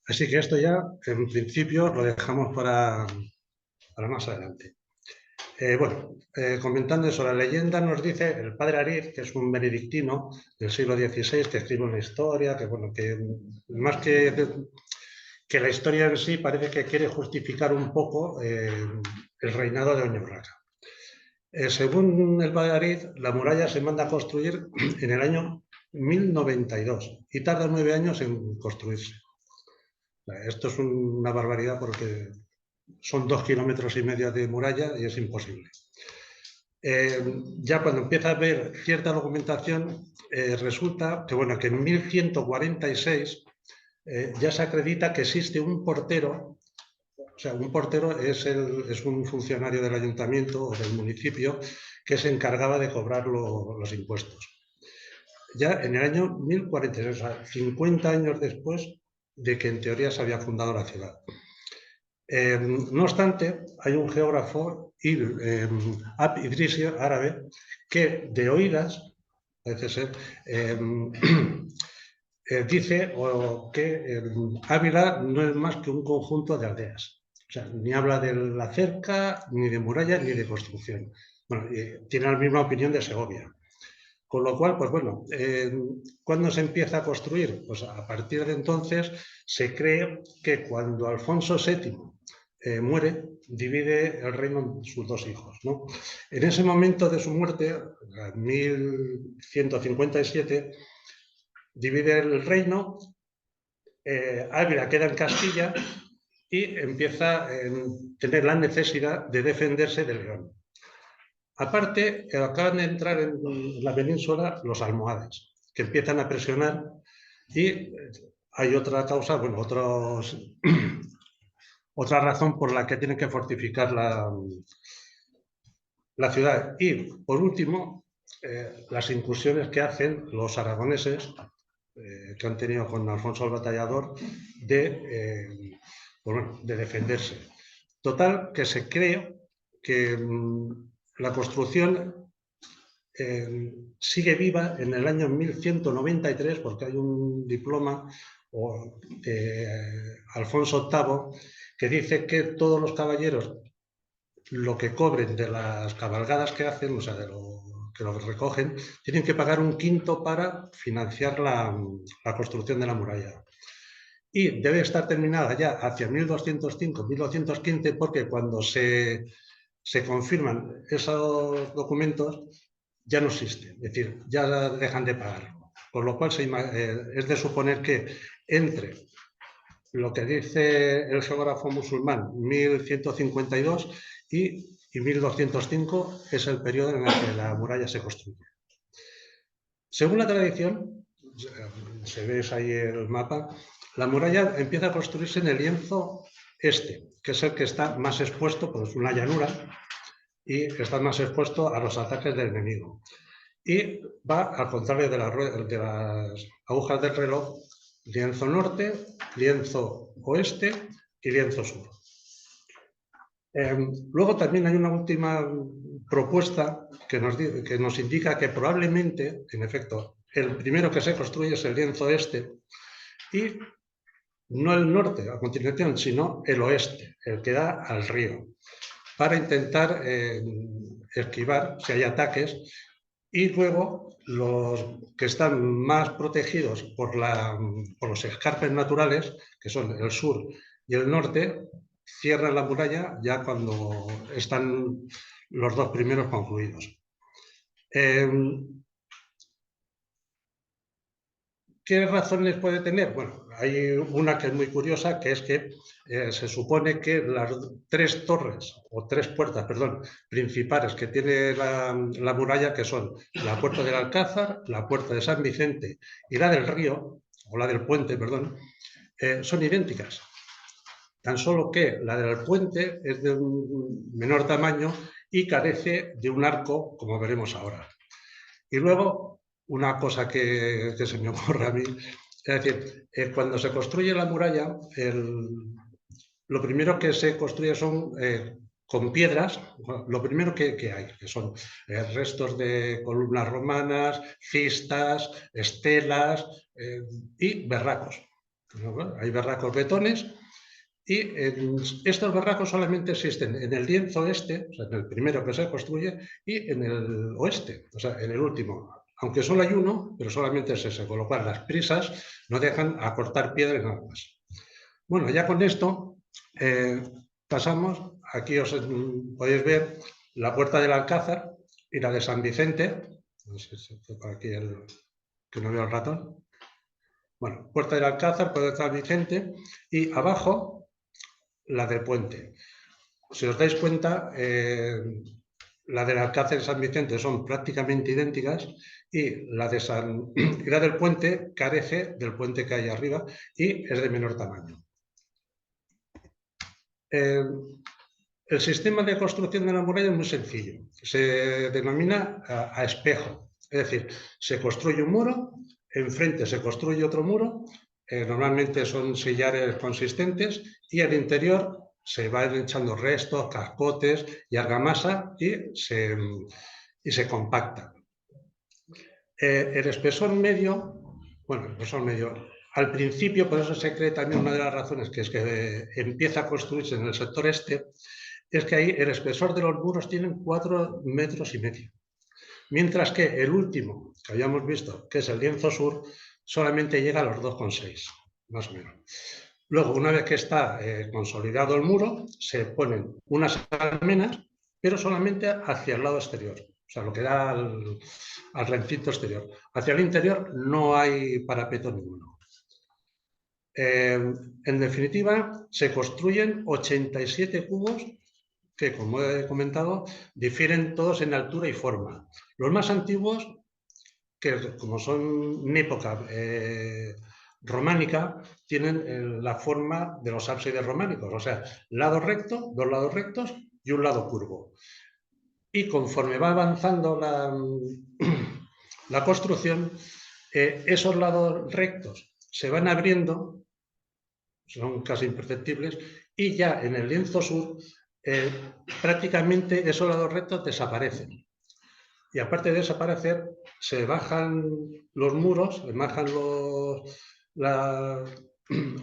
Así que esto ya, en principio, lo dejamos para más adelante. Comentando eso, la leyenda nos dice el padre Ariz, que es un benedictino del siglo XVI, que escribe una historia, que más que la historia en sí parece que quiere justificar un poco el reinado de Doña Urraca. Según el padre Ariz, la muralla se manda a construir en el año 1092 y tarda 9 años en construirse. Esto es una barbaridad porque son 2,5 kilómetros de muralla y es imposible. Ya cuando empieza a haber cierta documentación, resulta que en 1146 ya se acredita que existe un portero. O sea, un portero es un funcionario del ayuntamiento o del municipio que se encargaba de cobrar los impuestos. Ya en el año 1046, o sea, 50 años después de que en teoría se había fundado la ciudad. No obstante, hay un geógrafo, Ab Idrisio, árabe, que de oídas, parece ser, dice que Ávila no es más que un conjunto de aldeas. O sea, ni habla de la cerca, ni de muralla, ni de construcción. Bueno, tiene la misma opinión de Segovia. Con lo cual, pues bueno, ¿cuándo se empieza a construir? Pues a partir de entonces se cree que cuando Alfonso VII muere, divide el reino en sus dos hijos, ¿no? En ese momento de su muerte, en 1157, divide el reino, Ávila queda en Castilla y empieza a tener la necesidad de defenderse de León. Aparte, acaban de entrar en la península los almohades, que empiezan a presionar y hay otra causa, bueno, otra razón por la que tienen que fortificar la ciudad. Y, por último, las incursiones que hacen los aragoneses, que han tenido con Alfonso el Batallador, de defenderse. Total, que se cree que la construcción sigue viva en el año 1193, porque hay un diploma de Alfonso VIII que dice que todos los caballeros lo que cobren de las cabalgadas que hacen, o sea, de lo que recogen, tienen que pagar un quinto para financiar la construcción de la muralla. Y debe estar terminada ya hacia 1205-1215, porque cuando se confirman esos documentos ya no existen, es decir, ya dejan de pagarlo. Por lo cual es de suponer que entre lo que dice el geógrafo musulmán 1152 y 1205 es el periodo en el que la muralla se construye. Según la tradición, se ve ahí el mapa, la muralla empieza a construirse en el lienzo este, que es el que está más expuesto, pues es una llanura, y está más expuesto a los ataques del enemigo. Y va al contrario de las agujas del reloj, lienzo norte, lienzo oeste y lienzo sur. Luego también hay una última propuesta que nos indica que probablemente, en efecto, el primero que se construye es el lienzo este y no el norte, a continuación, sino el oeste, el que da al río, para intentar esquivar si hay ataques. Y luego los que están más protegidos por los escarpes naturales, que son el sur y el norte, cierran la muralla ya cuando están los dos primeros concluidos. ¿Qué razones puede tener? Bueno, hay una que es muy curiosa, que es que se supone que las tres puertas principales que tiene la muralla, que son la puerta del Alcázar, la puerta de San Vicente y la del río, o la del puente, perdón, son idénticas. Tan solo que la del puente es de un menor tamaño y carece de un arco, como veremos ahora. Y luego, una cosa que se me ocurre a mí, es decir, cuando se construye la muralla, lo primero que se construye son con piedras, lo primero que hay, que son restos de columnas romanas, cistas, estelas y berracos. Hay berracos betones y estos berracos solamente existen en el lienzo este, o sea, en el primero que se construye, y en el oeste, o sea, en el último. Aunque solo hay uno, pero solamente es ese, con lo cual las prisas no dejan acortar piedra y nada más. Bueno, ya con esto pasamos, aquí os podéis ver la puerta del Alcázar y la de San Vicente. No sé si por aquí que no veo el ratón. Bueno, puerta del Alcázar, puerta de San Vicente y abajo la del puente. Si os dais cuenta, la del Alcázar y San Vicente son prácticamente idénticas y la del puente carece del puente que hay arriba y es de menor tamaño. El sistema de construcción de la muralla es muy sencillo. Se denomina a espejo. Es decir, se construye un muro, enfrente se construye otro muro, normalmente son sillares consistentes y al interior se van echando restos, cascotes y argamasa y se compacta. El espesor medio, al principio, por eso se cree también una de las razones que es que empieza a construirse en el sector este, es que ahí el espesor de los muros tienen 4,5 metros. Mientras que el último, que habíamos visto, que es el lienzo sur, solamente llega a los 2,6, más o menos. Luego, una vez que está consolidado el muro, se ponen unas almenas, pero solamente hacia el lado exterior, o sea, lo que da al recinto exterior. Hacia el interior no hay parapeto ninguno. En definitiva, se construyen 87 cubos que, como he comentado, difieren todos en altura y forma. Los más antiguos, que como son en época románica, tienen la forma de los ábsides románicos, o sea, lado recto, dos lados rectos y un lado curvo. Y conforme va avanzando la construcción, esos lados rectos se van abriendo, son casi imperceptibles, y ya en el lienzo sur prácticamente esos lados rectos desaparecen. Y aparte de desaparecer, se bajan los muros, se bajan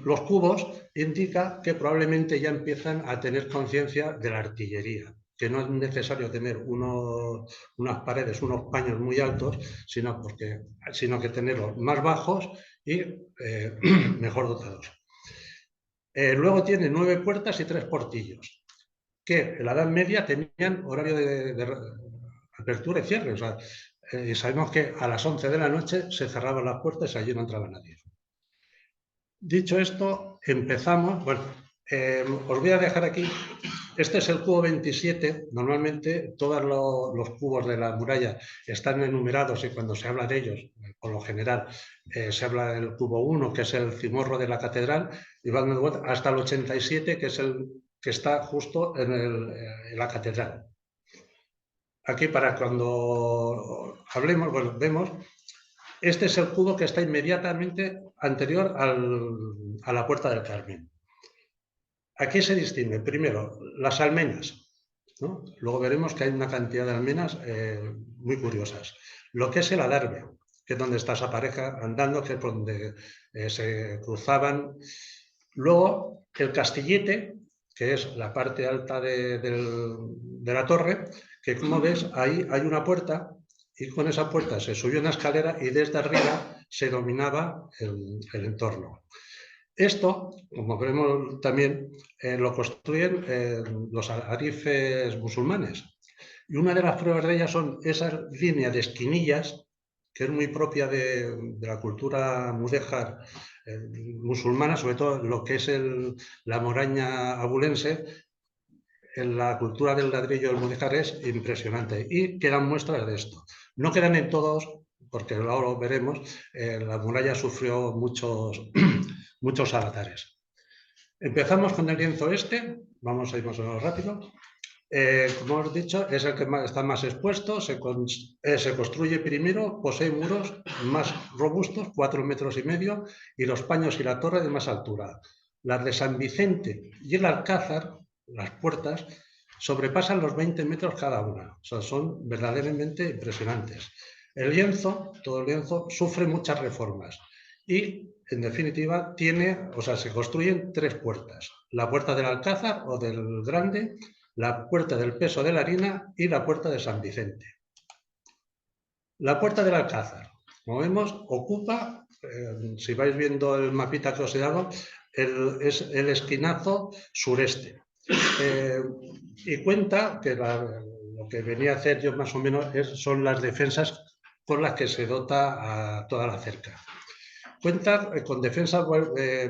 los cubos, indica que probablemente ya empiezan a tener conciencia de la artillería, que no es necesario tener unas paredes, unos paños muy altos, sino que tenerlos más bajos y mejor dotados. Luego tiene 9 puertas y 3 portillos, que en la Edad Media tenían horario de apertura y cierre. O sea, sabemos que a las 11 de la noche se cerraban las puertas y allí no entraba nadie. Dicho esto, empezamos. Bueno, os voy a dejar aquí. Este es el cubo 27. Normalmente todos los cubos de la muralla están enumerados y cuando se habla de ellos, por lo general, se habla del cubo 1, que es el cimorro de la catedral, y van hasta el 87, que es el que está justo en la catedral. Aquí, para cuando hablemos, bueno, vemos, este es el cubo que está inmediatamente anterior a la Puerta del Carmen. Aquí se distingue, primero, las almenas, ¿no? Luego veremos que hay una cantidad de almenas muy curiosas. Lo que es el adarve, que es donde está esa pareja andando, que es donde se cruzaban. Luego, el castillete, que es la parte alta de la torre, que como ves, ahí hay una puerta y con esa puerta se subió una escalera y desde arriba se dominaba el entorno. Esto, como veremos también, lo construyen los arifes musulmanes. Y una de las pruebas de ellas son esas líneas de esquinillas, que es muy propia de la cultura mudéjar musulmana, sobre todo lo que es la moraña abulense. En la cultura del ladrillo del mudéjar es impresionante y quedan muestras de esto. No quedan en todos, porque ahora lo veremos, la muralla sufrió muchos avatares. Empezamos con el lienzo este, vamos a ir más o menos rápido. Como os he dicho, es el que está más expuesto, se construye primero, posee muros más robustos, 4,5 metros, y los paños y la torre de más altura. Las de San Vicente y el Alcázar, las puertas, sobrepasan los 20 metros cada una, o sea, son verdaderamente impresionantes. El lienzo, todo el lienzo, sufre muchas reformas y, en definitiva, se construyen 3 puertas. La puerta del Alcázar o del Grande, la puerta del Peso de la Harina y la puerta de San Vicente. La puerta del Alcázar, como vemos, ocupa, si vais viendo el mapita que os he dado, es el esquinazo sureste. Y cuenta que lo que venía a hacer yo más o menos son las defensas con las que se dota a toda la cerca. Cuenta con defensas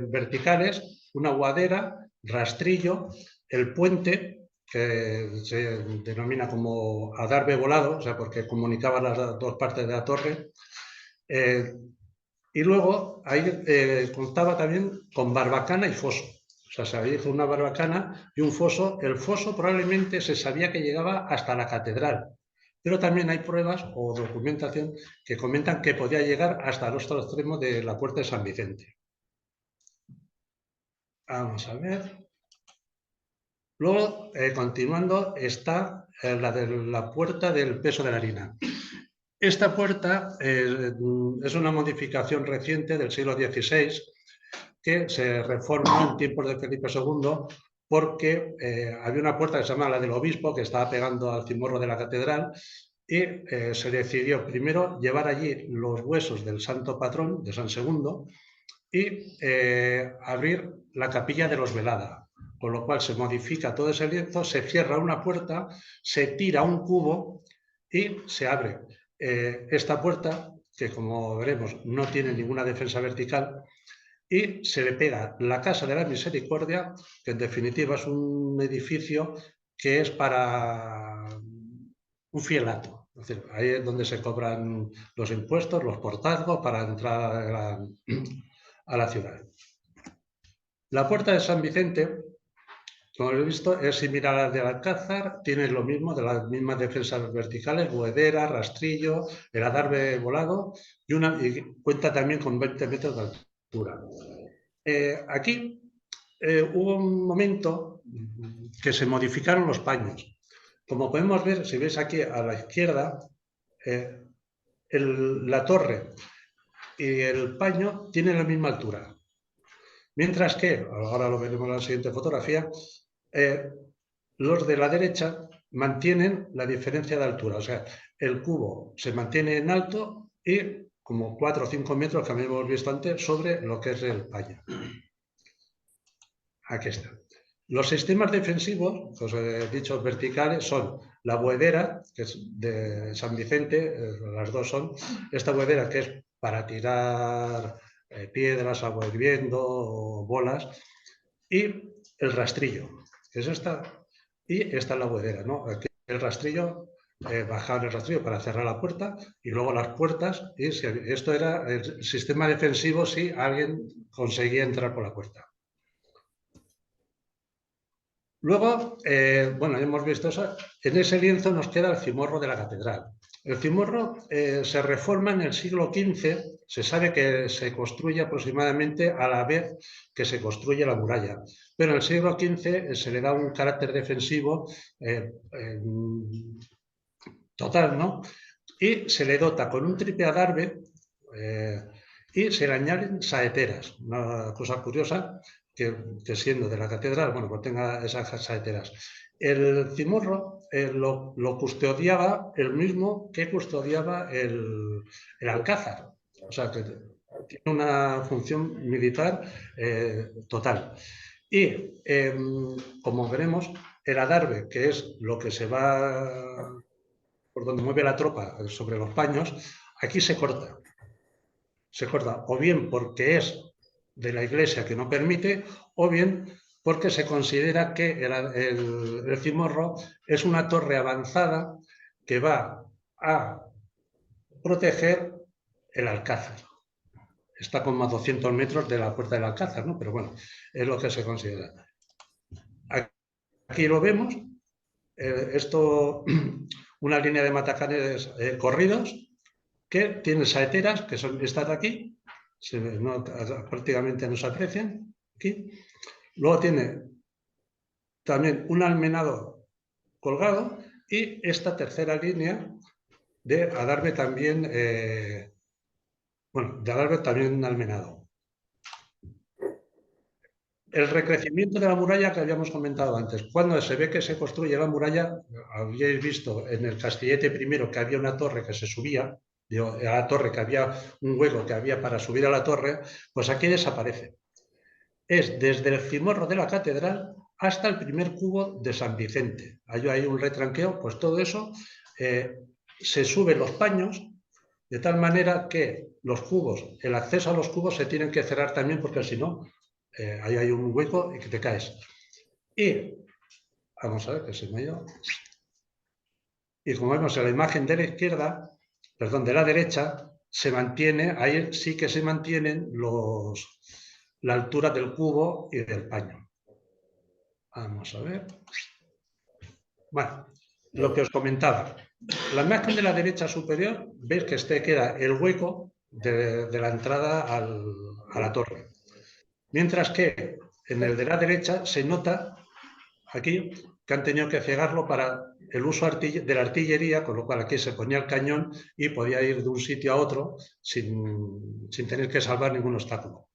verticales, una guadera, rastrillo, el puente, que se denomina como adarve volado, o sea, porque comunicaba las dos partes de la torre. Y luego ahí contaba también con barbacana y foso. O sea, se había hecho una barbacana y un foso. El foso probablemente se sabía que llegaba hasta la catedral, pero también hay pruebas o documentación que comentan que podía llegar hasta el otro extremo de la puerta de San Vicente. Vamos a ver. Luego, continuando, está la de la puerta del Peso de la Harina. Esta puerta es una modificación reciente del siglo XVI que se reformó en tiempos de Felipe II porque había una puerta que se llama la del Obispo, que estaba pegando al cimorro de la catedral, y se decidió primero llevar allí los huesos del santo patrón, de San Segundo, y abrir la capilla de los Velada, con lo cual se modifica todo ese lienzo, se cierra una puerta, se tira un cubo y se abre esta puerta, que como veremos no tiene ninguna defensa vertical, y se le pega la Casa de la Misericordia, que en definitiva es un edificio que es para un fielato. Es decir, ahí es donde se cobran los impuestos, los portazgos para entrar a la ciudad. La puerta de San Vicente, como he visto, es similar a la del Alcázar, tiene lo mismo, de las mismas defensas verticales, buhedera, rastrillo, el adarve volado y cuenta también con 20 metros de altura. Aquí hubo un momento que se modificaron los paños. Como podemos ver, si veis aquí a la izquierda, la torre y el paño tienen la misma altura. Mientras que, ahora lo veremos en la siguiente fotografía, los de la derecha mantienen la diferencia de altura. O sea, el cubo se mantiene en alto y como 4 o 5 metros que habíamos visto antes sobre lo que es el paño. Aquí está. Los sistemas defensivos, os he dicho verticales, son la buhedera, que es de San Vicente, las dos son, esta buhedera que es para tirar piedras, agua hirviendo o bolas, y el rastrillo, que es esta, y esta es la buhedera, ¿no? Aquí el rastrillo, bajar el rastrillo para cerrar la puerta, y luego las puertas, y esto era el sistema defensivo si alguien conseguía entrar por la puerta. Luego, bueno, ya hemos visto eso, en ese lienzo nos queda el cimorro de la catedral. El cimorro se reforma en el siglo XV, se sabe que se construye aproximadamente a la vez que se construye la muralla, pero en el siglo XV se le da un carácter defensivo total, ¿no? Y se le dota con un triple adarve y se le añaden saeteras, una cosa curiosa, que siendo de la catedral, bueno, pues tenga esas saeteras. El cimorro lo custodiaba el mismo que custodiaba el alcázar, o sea, que tiene una función militar total. Y, como veremos, el adarve, que es lo que se va por donde mueve la tropa sobre los paños, aquí se corta. Se corta o bien porque es de la iglesia que no permite, o bien porque se considera que el cimorro es una torre avanzada que va a proteger el alcázar. Está como a 200 metros de la puerta del alcázar, ¿no? Pero bueno, es lo que se considera. Aquí lo vemos, esto, una línea de matacanes corridos que tiene saeteras, que son estas de aquí, prácticamente no se aprecian aquí. Luego tiene también un almenado colgado y esta tercera línea de adarve también, bueno, de adarve también almenado. El recrecimiento de la muralla que habíamos comentado antes. Cuando se ve que se construye la muralla, habíais visto en el Castillete primero que había una torre que se subía, a la torre, que había un hueco que había para subir a la torre, pues aquí desaparece. Es desde el cimorro de la catedral hasta el primer cubo de San Vicente. Hay un retranqueo, pues todo eso se suben los paños de tal manera que los cubos, el acceso a los cubos se tienen que cerrar también porque si no, ahí hay un hueco y que te caes. Y vamos a ver que se me ha ido. Y como vemos en la imagen de la izquierda, perdón, de la derecha, se mantiene, ahí sí que se mantienen la altura del cubo y del paño. Vamos a ver. Bueno, lo que os comentaba. La imagen de la derecha superior, veis que queda el hueco de la entrada a la torre. Mientras que en el de la derecha se nota aquí que han tenido que cegarlo para el uso de la artillería, con lo cual aquí se ponía el cañón y podía ir de un sitio a otro sin tener que salvar ningún obstáculo.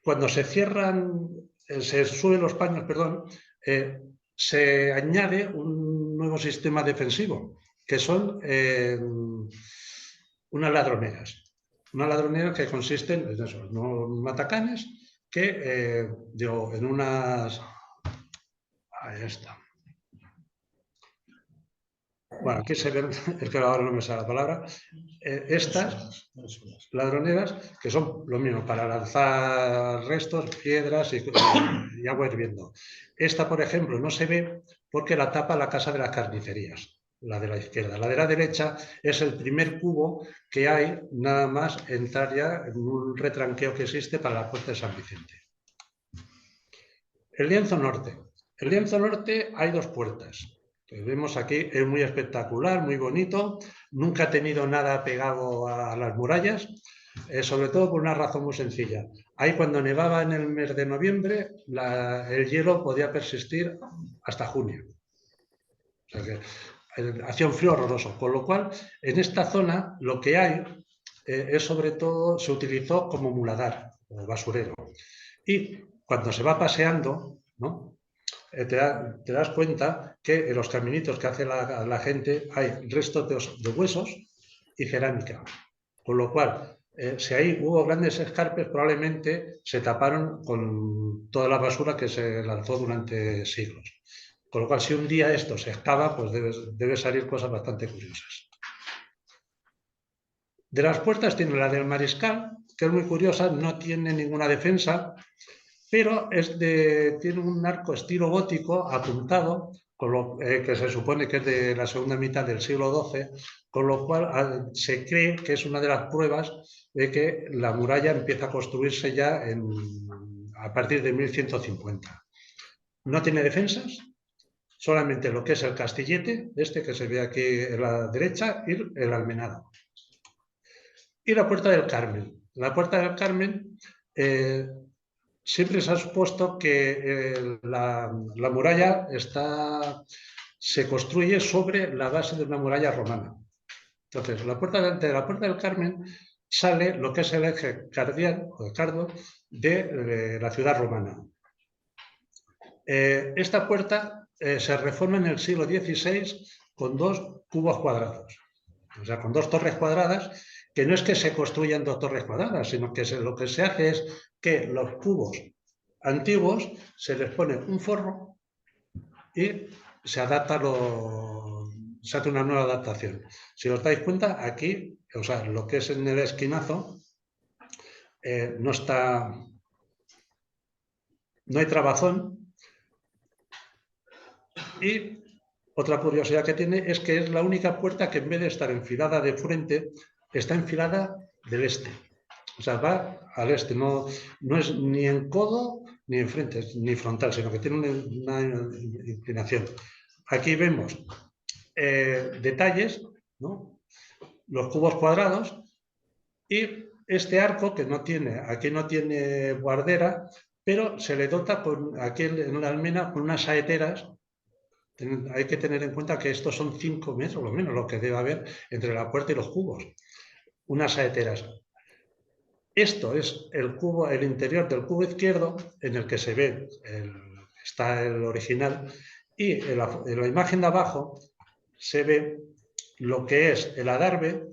Cuando se cierran, se suben los paños, perdón, se añade un nuevo sistema defensivo, que son unas ladroneras. Unas ladroneras que consisten en eso, en unos matacanes que en unas... Ahí está. Bueno, aquí se ven, es que ahora no me sale la palabra. Estas ladroneras, que son lo mismo para lanzar restos, piedras y agua hirviendo. Esta, por ejemplo, no se ve porque la tapa la casa de las carnicerías, la de la izquierda. La de la derecha es el primer cubo que hay, nada más entrar ya en un retranqueo que existe para la puerta de San Vicente. El lienzo norte. El lienzo norte hay dos puertas. Que vemos aquí, es muy espectacular, muy bonito. Nunca ha tenido nada pegado a las murallas, sobre todo por una razón muy sencilla. Ahí cuando nevaba en el mes de noviembre, el hielo podía persistir hasta junio. O sea que hacía un frío horroroso. Con lo cual, en esta zona lo que hay es sobre todo, se utilizó como muladar o basurero. Y cuando se va paseando, ¿no? Te das cuenta que en los caminitos que hace la gente hay restos de huesos y cerámica. Con lo cual, si ahí hubo grandes escarpes, probablemente se taparon con toda la basura que se lanzó durante siglos. Con lo cual, si un día esto se excava, pues debe salir cosas bastante curiosas. De las puertas tiene la del Mariscal, que es muy curiosa, no tiene ninguna defensa, pero tiene un arco estilo gótico apuntado, que se supone que es de la segunda mitad del siglo XII, con lo cual se cree que es una de las pruebas de que la muralla empieza a construirse ya a partir de 1150. No tiene defensas, solamente lo que es el castillete, que se ve aquí a la derecha, y el almenado. Y la Puerta del Carmen. La Puerta del Carmen... siempre se ha supuesto que la muralla se construye sobre la base de una muralla romana. Entonces, de la Puerta del Carmen sale lo que es el eje cardial o cardo de la ciudad romana. Esta puerta se reforma en el siglo XVI con dos cubos cuadrados, o sea, con dos torres cuadradas, que no es que se construyan dos torres cuadradas, sino que lo que se hace es que los cubos antiguos se les pone un forro y se adapta se hace una nueva adaptación. Si os dais cuenta, aquí, o sea, lo que es en el esquinazo, no hay trabazón. Y otra curiosidad que tiene es que es la única puerta que en vez de estar enfilada de frente, está enfilada del este. O sea, va al este, no es ni en codo ni en frente, ni frontal, sino que tiene una inclinación. Aquí vemos detalles, ¿no? Los cubos cuadrados y este arco que aquí no tiene guardera, pero se le dota aquí en la almena con unas saeteras. Hay que tener en cuenta que estos son 5 metros, lo menos, lo que debe haber entre la puerta y los cubos. Unas saeteras. Esto es el interior del cubo izquierdo, en el que se ve, está el original, y en la imagen de abajo se ve lo que es el adarve,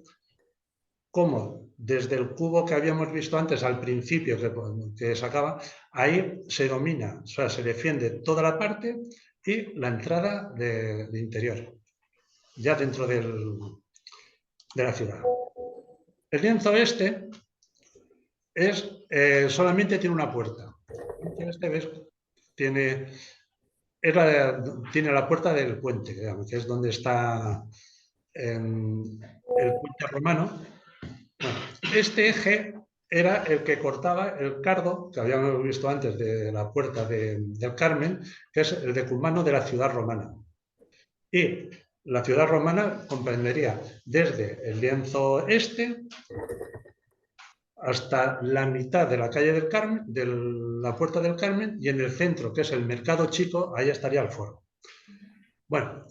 como desde el cubo que habíamos visto antes al principio, que sacaba, ahí se domina, o sea, se defiende toda la parte y la entrada de interior, ya dentro de la ciudad. El lienzo solamente tiene una puerta. Tiene la puerta del puente, digamos, que es donde está el puente romano. Bueno, este eje era el que cortaba el cardo, que habíamos visto antes de la Puerta del Carmen, que es el decumano de la ciudad romana. Y la ciudad romana comprendería desde el lienzo hasta la mitad de la calle del Carmen, de la Puerta del Carmen, y en el centro, que es el Mercado Chico, ahí estaría el foro. Bueno,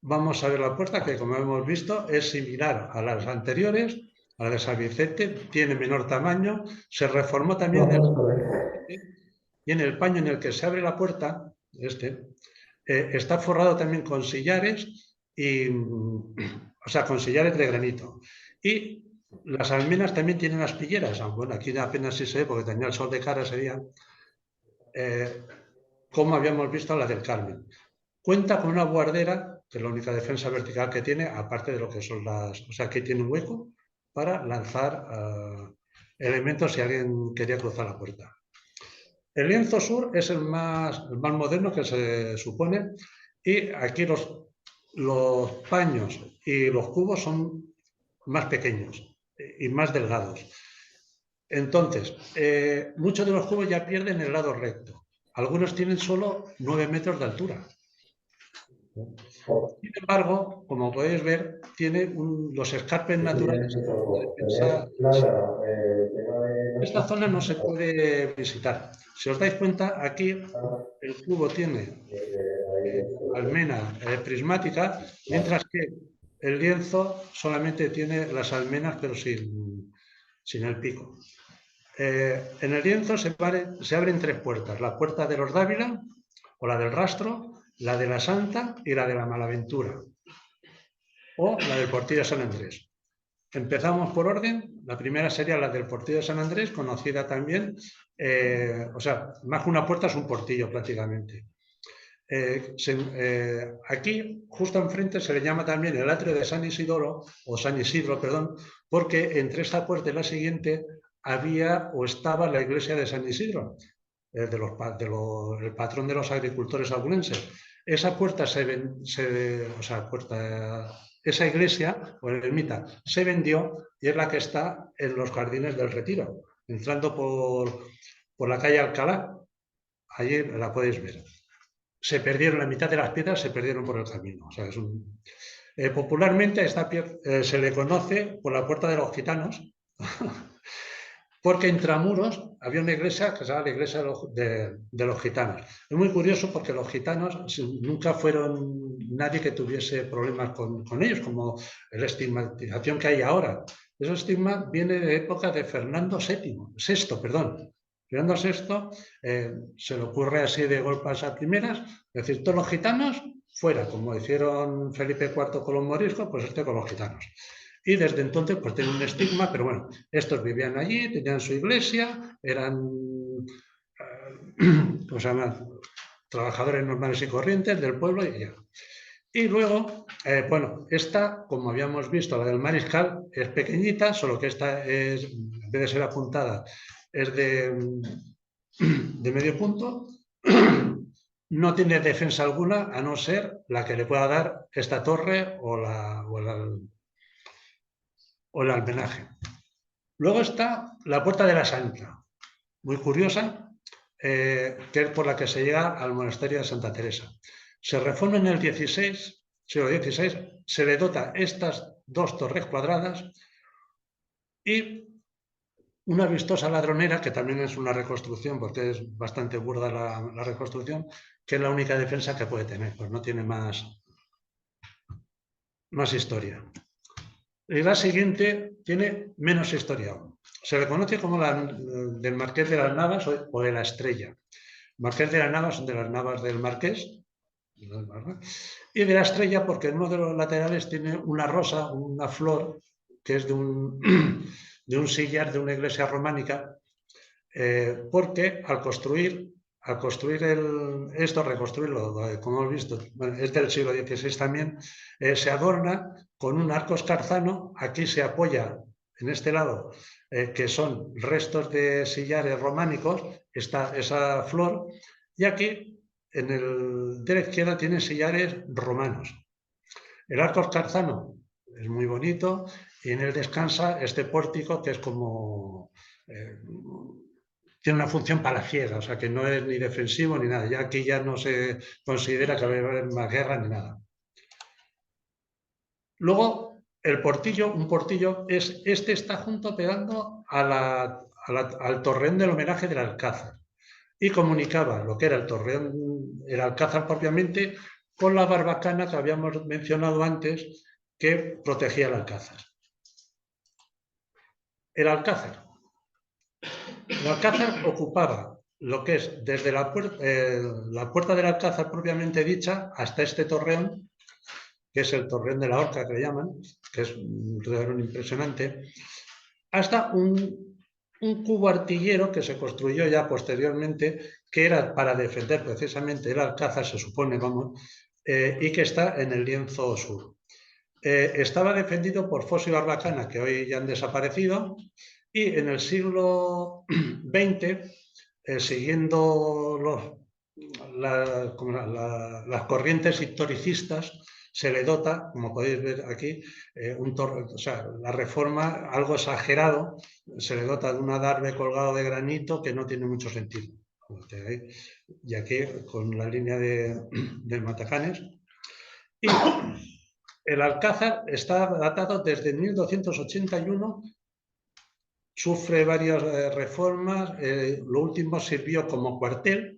vamos a ver la puerta, que como hemos visto es similar a las anteriores, a la de San Vicente, tiene menor tamaño, se reformó también y en el paño en el que se abre la puerta, Está forrado también con sillares, o sea, con sillares de granito. Y las almenas también tienen aspilleras, aunque bueno, aquí apenas sí se ve porque tenía el sol de cara ese día, como habíamos visto la del Carmen. Cuenta con una guardera, que es la única defensa vertical que tiene, aparte de lo que son las... O sea, aquí tiene un hueco para lanzar elementos si alguien quería cruzar la puerta. El lienzo sur es el más moderno que se supone, y aquí los paños y los cubos son más pequeños y más delgados. Entonces, muchos de los cubos ya pierden el lado recto. Algunos tienen solo 9 metros de altura. Sin embargo, como podéis ver, tiene los escarpes naturales de defensa. Esta zona no se puede visitar. Si os dais cuenta, aquí el cubo tiene almena prismática, mientras que el lienzo solamente tiene las almenas, pero sin el pico. En el lienzo se abren 3 puertas: la puerta de los Dávila, o la del Rastro, la de la Santa y la de la Malaventura, o la del Portillo de San Andrés. Empezamos por orden. La primera sería la del Portillo de San Andrés, conocida también, o sea, más que una puerta es un portillo prácticamente. Aquí, justo enfrente, se le llama también el atrio de San Isidro, perdón, porque entre esta puerta y la siguiente había o estaba la iglesia de San Isidro, el patrón de los agricultores abulenses. Esa puerta esa iglesia, o ermita, se vendió y es la que está en los Jardines del Retiro, entrando por la calle Alcalá. Allí la podéis ver. Se perdieron, la mitad de las piedras se perdieron por el camino. O sea, popularmente a esta se le conoce por la Puerta de los Gitanos, porque intramuros había una iglesia que se llama la iglesia de los gitanos. Es muy curioso porque los gitanos nunca fueron nadie que tuviese problemas con ellos, como la estigmatización que hay ahora. Ese estigma viene de época de Fernando VI. Fernando VI se le ocurre así de golpes a primeras, es decir, todos los gitanos fuera, como hicieron Felipe IV con los moriscos, pues con los gitanos. Y desde entonces pues tienen un estigma, pero bueno, estos vivían allí, tenían su iglesia, eran ¿cómo se llama? Trabajadores normales y corrientes del pueblo y ya. Y luego, bueno, esta, como habíamos visto, la del Mariscal, es pequeñita, solo que esta es, en vez de ser apuntada, es de medio punto. No tiene defensa alguna, a no ser la que le pueda dar esta torre o el almenaje. Luego está la Puerta de la Santa, muy curiosa, que es por la que se llega al monasterio de Santa Teresa. Se reforma en el siglo XVI, se le dota estas 2 torres cuadradas y una vistosa ladronera, que también es una reconstrucción, porque es bastante burda la reconstrucción, que es la única defensa que puede tener, pues no tiene más historia. Y la siguiente tiene menos historia aún. Se le conoce como la del Marqués de las Navas o de la Estrella. Marqués de las Navas son de las Navas del Marqués, y de la Estrella porque en uno de los laterales tiene una rosa, una flor, que es de un sillar de una iglesia románica, porque al construir reconstruirlo, como hemos visto, bueno, es del siglo XVI también, se adorna con un arco escarzano. Aquí se apoya, en este lado, que son restos de sillares románicos, está esa flor, y aquí, en el de la izquierda, tiene sillares romanos. El arco escarzano es muy bonito, y en él descansa este pórtico, que es como... tiene una función palaciega, o sea que no es ni defensivo ni nada. Ya aquí ya no se considera que va a haber más guerra ni nada. Luego, el portillo, un portillo, está junto pegando al torreón del homenaje del Alcázar y comunicaba lo que era el torreón, el Alcázar propiamente, con la barbacana que habíamos mencionado antes, que protegía el Alcázar. El Alcázar ocupaba lo que es desde la puerta del Alcázar propiamente dicha hasta este torreón, que es el torreón de la Horca que le llaman, que es un torreón impresionante, hasta un cubo artillero que se construyó ya posteriormente, que era para defender precisamente el Alcázar, se supone, vamos, y que está en el lienzo sur. Estaba defendido por Foz y Barbacana, que hoy ya han desaparecido, y en el siglo XX, siguiendo las corrientes historicistas, se le dota, como podéis ver aquí, o sea, la reforma, algo exagerado, se le dota de un adarve colgado de granito que no tiene mucho sentido. Y aquí con la línea del Matacanes. Y el Alcázar está datado desde 1281, sufre varias reformas, lo último sirvió como cuartel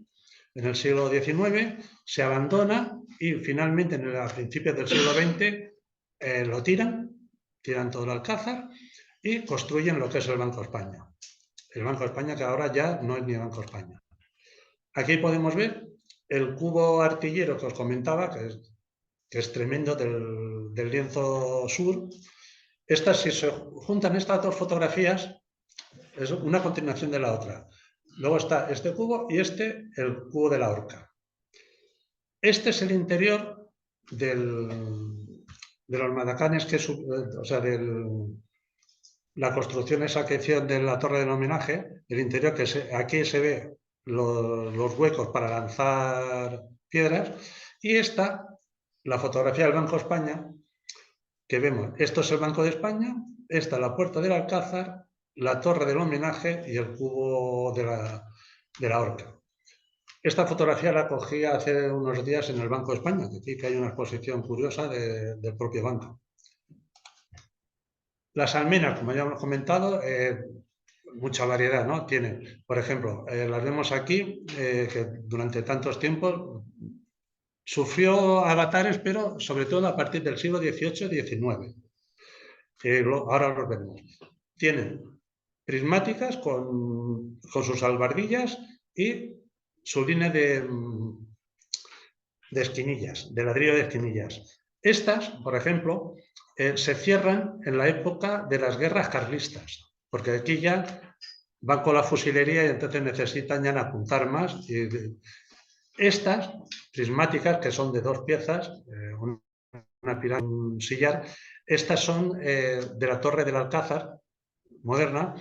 en el siglo XIX, se abandona y finalmente a principios del siglo XX lo tiran todo el Alcázar y construyen lo que es el Banco de España. El Banco de España, que ahora ya no es ni el Banco de España. Aquí podemos ver el cubo artillero que os comentaba, que es tremendo, del lienzo sur. Si se juntan estas dos fotografías, es una continuación de la otra. Luego está este cubo y el cubo de la Horca. Este es el interior de los Matacanes, o sea, la construcción esa que hicieron de la torre del homenaje, el interior, aquí se ve los huecos para lanzar piedras, y la fotografía del Banco de España, que vemos, esto es el Banco de España, esta la puerta del Alcázar, la torre del homenaje y el cubo de la Horca. Esta fotografía la cogí hace unos días en el Banco de España, que hay una exposición curiosa del propio banco. Las almenas, como ya hemos comentado, mucha variedad, ¿no? Tienen, por ejemplo, las vemos aquí, que durante tantos tiempos sufrió avatares, pero sobre todo a partir del siglo XVIII-XIX. Ahora los veremos. Tienen prismáticas con sus albardillas y su línea de esquinillas, de ladrillo de esquinillas. Estas, por ejemplo, se cierran en la época de las guerras carlistas, porque aquí ya van con la fusilería y entonces necesitan ya apuntar más. Estas prismáticas, que son de 2 piezas, una pirámide, un sillar, estas son de la torre del Alcázar, moderna,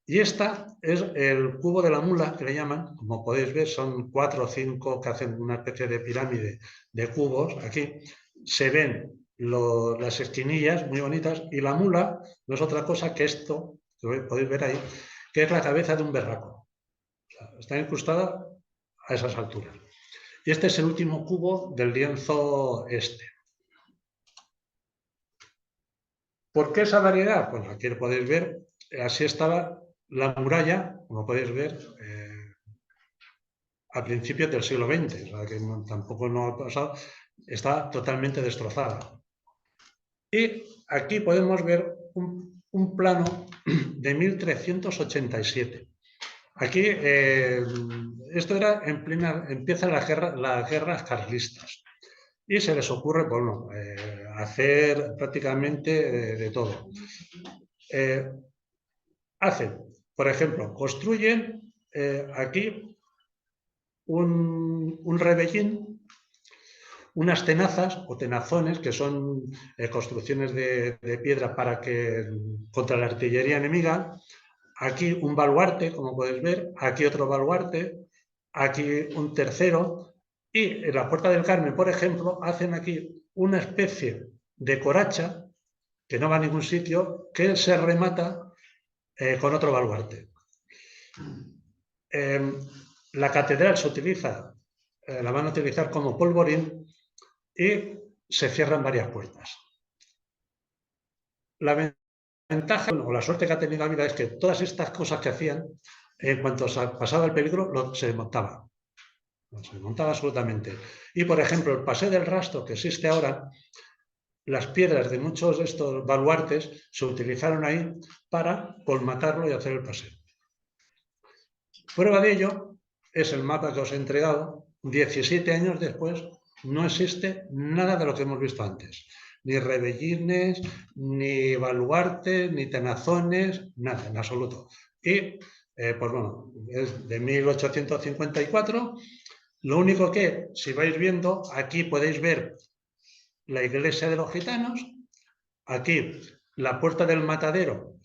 y esta es el cubo de la mula, que le llaman. Como podéis ver, son 4 o 5 que hacen una especie de pirámide de cubos. Aquí se ven las esquinillas muy bonitas, y la mula no es otra cosa que esto, que podéis ver ahí, que es la cabeza de un berraco. O sea, está incrustada a esas alturas. Y este es el último cubo del lienzo este. ¿Por qué esa variedad? Pues aquí lo podéis ver, así estaba la muralla, como podéis ver, a principios del siglo XX, o sea, que tampoco no ha pasado, está totalmente destrozada. Y aquí podemos ver un plano de 1387. Aquí, esto era empiezan las guerras carlistas, y se les ocurre, bueno, hacer prácticamente de todo. Por ejemplo, construyen aquí un rebellín, unas tenazas o tenazones, que son construcciones de piedra contra la artillería enemiga. Aquí un baluarte, como podéis ver, aquí otro baluarte, aquí un tercero, y en la Puerta del Carmen, por ejemplo, hacen aquí una especie de coracha que no va a ningún sitio, que se remata con otro baluarte. La catedral se utiliza, la van a utilizar como polvorín, y se cierran varias puertas. La ventaja o la suerte que ha tenido la vida es que todas estas cosas que hacían, en cuanto pasaba el peligro, se desmontaba. Se desmontaba absolutamente. Y, por ejemplo, el Paseo del Rastro que existe ahora, las piedras de muchos de estos baluartes se utilizaron ahí para colmatarlo y hacer el paseo. Prueba de ello es el mapa que os he entregado. 17 años después no existe nada de lo que hemos visto antes. Ni rebellines, ni baluartes, ni tenazones, nada, en absoluto. Y, pues bueno, es de 1854. Lo único que, si vais viendo, aquí podéis ver la iglesia de los gitanos, aquí la puerta del matadero,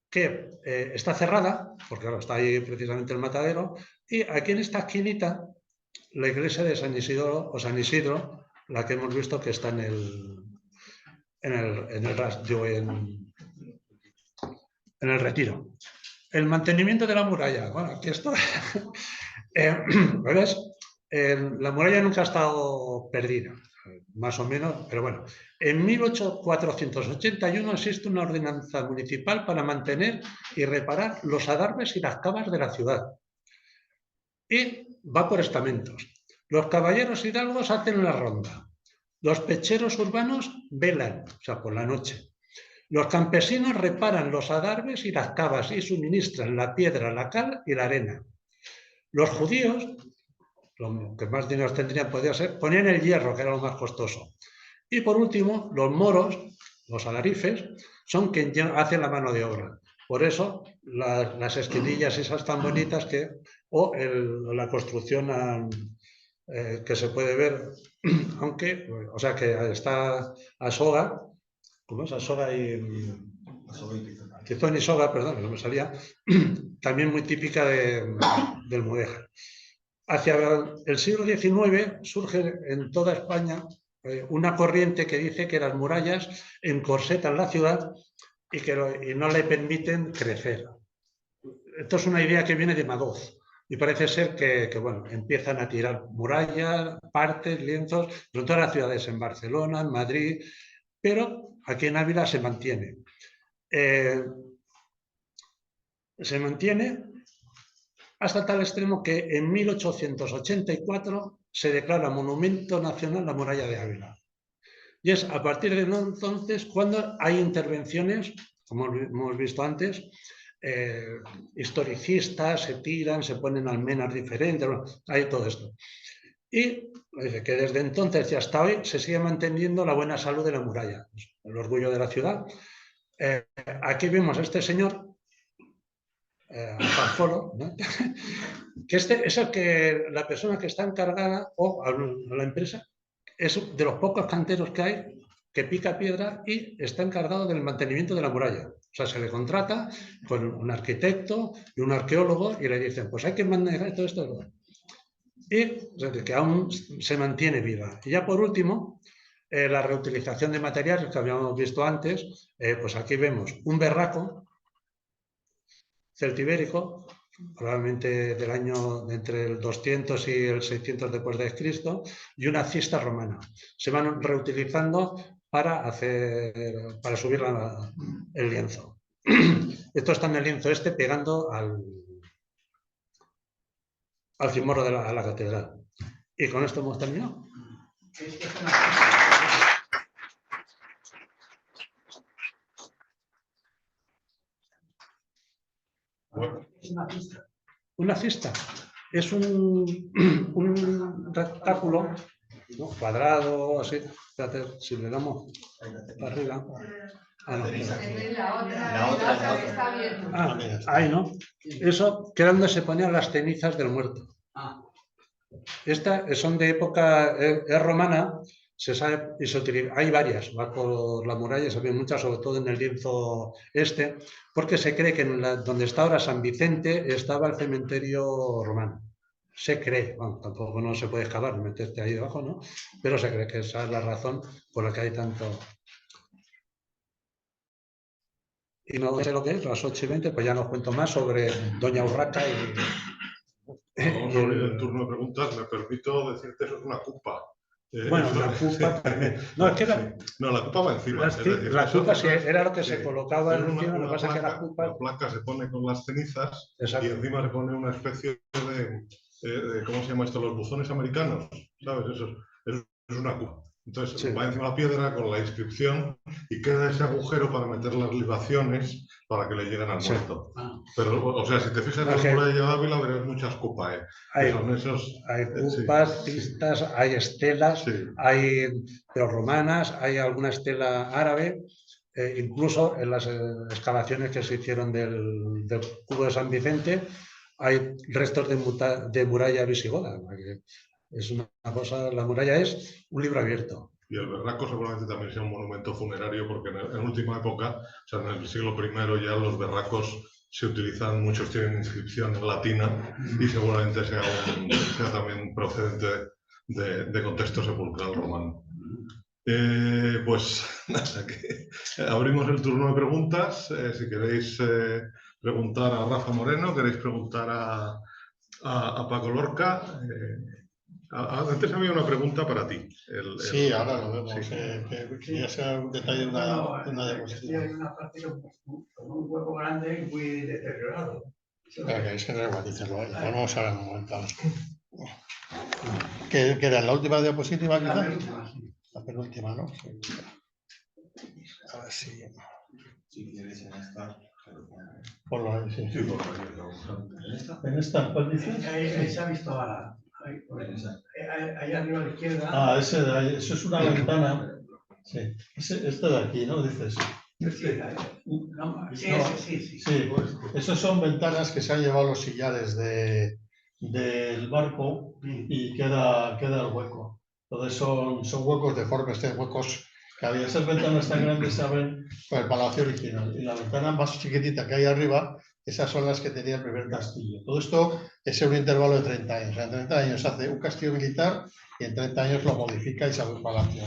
que está cerrada, porque claro, está ahí precisamente el matadero, y aquí en esta esquinita, la iglesia de San Isidro, o San Isidro, la que hemos visto que está en el Retiro. El mantenimiento de la muralla. Bueno, aquí esto... ¿ves? La muralla nunca ha estado perdida, más o menos, pero bueno. En 1481 existe una ordenanza municipal para mantener y reparar los adarves y las cavas de la ciudad. Y va por estamentos. Los caballeros hidalgos hacen la ronda. Los pecheros urbanos velan, o sea, por la noche. Los campesinos reparan los adarves y las cavas y suministran la piedra, la cal y la arena. Los judíos, lo que más dinero tendrían podría ser, ponían el hierro, que era lo más costoso. Y por último, los moros, los alarifes, son quienes hacen la mano de obra. Por eso las esquinillas esas tan bonitas la construcción que se puede ver, aunque, o sea, que está a soga, ¿cómo es? A soga y... Tizón y soga, perdón, que no me salía, también muy típica del Mudéjar. Hacia el siglo XIX surge en toda España una corriente que dice que las murallas encorsetan la ciudad y no le permiten crecer. Esto es una idea que viene de Madoz y parece ser que bueno, empiezan a tirar murallas, partes, lienzos, en todas las ciudades, en Barcelona, en Madrid, pero aquí en Ávila se mantiene. Se mantiene hasta tal extremo que en 1884 se declara Monumento Nacional la muralla de Ávila. Y es a partir de entonces cuando hay intervenciones, como hemos visto antes, historicistas, se tiran, se ponen almenas diferentes, bueno, hay todo esto. Y dice que desde entonces y hasta hoy se sigue manteniendo la buena salud de la muralla, el orgullo de la ciudad. Aquí vemos a este señor, Panfolo, ¿no? Que este es la persona que está encargada, o la empresa, es de los pocos canteros que hay que pica piedra y está encargado del mantenimiento de la muralla. O sea, se le contrata con un arquitecto y un arqueólogo y le dicen, pues hay que manejar todo esto. Y o sea, que aún se mantiene viva. Y ya por último, la reutilización de materiales que habíamos visto antes, pues aquí vemos un berraco celtibérico, probablemente del año entre el 200 y el 600 después de Cristo, y una cista romana. Se van reutilizando para subir el lienzo. Esto está en el lienzo pegando al cimborro de la catedral. Y con esto hemos terminado. Una cista es un rectángulo, ¿no? Cuadrado, así. Fíjate, si le damos para arriba. Ah, no. La otra está bien. Ah, ahí, ¿no? Eso, que era donde se ponían las cenizas del muerto. Estas son de época romana, se sabe, y se utiliza, hay varias, va por la muralla, se ven muchas, sobre todo en el lienzo porque se cree que donde está ahora San Vicente estaba el cementerio romano. Se cree, bueno, tampoco no se puede excavar, meterte ahí debajo, ¿no? Pero se cree que esa es la razón por la que hay tanto. Y no sé lo que es, las 8:20, pues ya no os cuento más sobre Doña Urraca y... Vamos a abrir el turno de preguntas. Me permito decirte, eso es una cupa. Bueno, la cupa también. No, es que no, la cupa va encima. Es decir, la cupa sí, era lo que se colocaba encima, lo que pasa es que la cupa... La placa se pone con las cenizas. Exacto. Y encima se pone una especie de ¿cómo se llama esto? Los buzones americanos, ¿sabes? Eso es una cupa. Entonces Sí. va encima la piedra con la inscripción y queda ese agujero para meter las libaciones para que le lleguen al Sí. muerto. Pero, o sea, si te fijas en la Ok. muralla de Ávila verás muchas cupas, que Hay, son esos... hay sí, cupas, sí, pistas, hay estelas, sí. hay romanas, hay alguna estela árabe, incluso en las excavaciones que se hicieron del cubo de San Vicente hay restos de muralla visigoda. Es una cosa, la muralla es un libro abierto. Y el Berraco seguramente también sea un monumento funerario, porque en última época, o sea, en el siglo I ya los berracos se utilizan, muchos tienen inscripción en latina y seguramente sea también procedente de contexto sepulcral romano. Pues nada, que abrimos el turno de preguntas. Si queréis preguntar a Rafa Moreno, queréis preguntar a Paco Lorca. Antes había una pregunta para ti. Sí, ahora lo vemos. Sí. Quería ser un detalle de una diapositiva. Hay una parte con un hueco grande muy deteriorado. Espera, que se reguatice, lo ponemos ahora en un momento. ¿Qué era la última diapositiva? La Quizá? penúltima, sí. La penúltima, ¿no? Sí. A ver si... Si quieres en esta. Por lo sí. Sí, por ahí. ¿En esta cuál dices? Ahí se ha visto ahora. Ahí arriba a la izquierda. Ah, ese de ahí, eso es una ventana. Sí, este de aquí, ¿no? Dices. Sí. Sí, esos son ventanas que se han llevado los sillares del barco y queda el hueco. Entonces son huecos deformes, huecos que había. Esas ventanas tan grandes se abren por el palacio original. Y la ventana más chiquitita que hay arriba, esas son las que tenía el primer castillo. Todo esto es en un intervalo de 30 años. En 30 años hace un castillo militar y en 30 años lo modifica y se abre un palacio,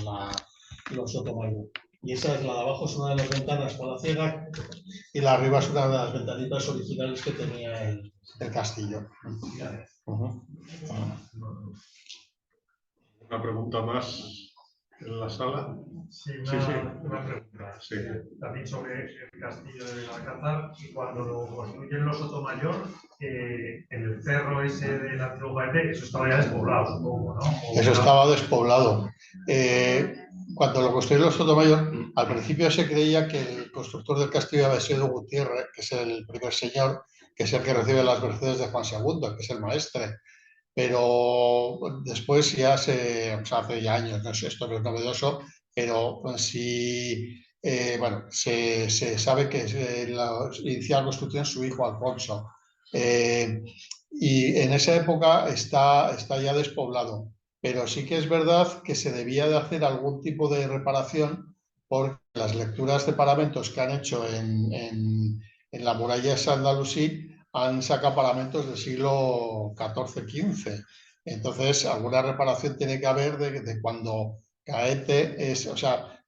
los Sotomayor. Y esa es la de abajo, es una de las ventanas palaciega y la de arriba es una de las ventanitas originales que tenía el castillo. Una pregunta más en la sala. Sí, Sí. una pregunta. Sí. También sobre el castillo de Belalcázar. Cuando lo construyen los Sotomayor, en el cerro ese del antiguo Gaete, eso estaba ya despoblado, supongo, ¿no? Eso estaba despoblado. Cuando lo construyeron los Sotomayor, al principio se creía que el constructor del castillo había sido Gutiérrez, que es el primer señor, que es el que recibe las mercedes de Juan II, que es el maestre. Pero después hace ya años, no sé, esto no es novedoso, pero sí, se sabe que inició la construcción su hijo Alfonso. Y en esa época está ya despoblado, pero sí que es verdad que se debía de hacer algún tipo de reparación porque las lecturas de paramentos que han hecho en la muralla de Sandalusí han sacado paramentos del siglo XIV-XV. Entonces, alguna reparación tiene que haber de cuando Gaete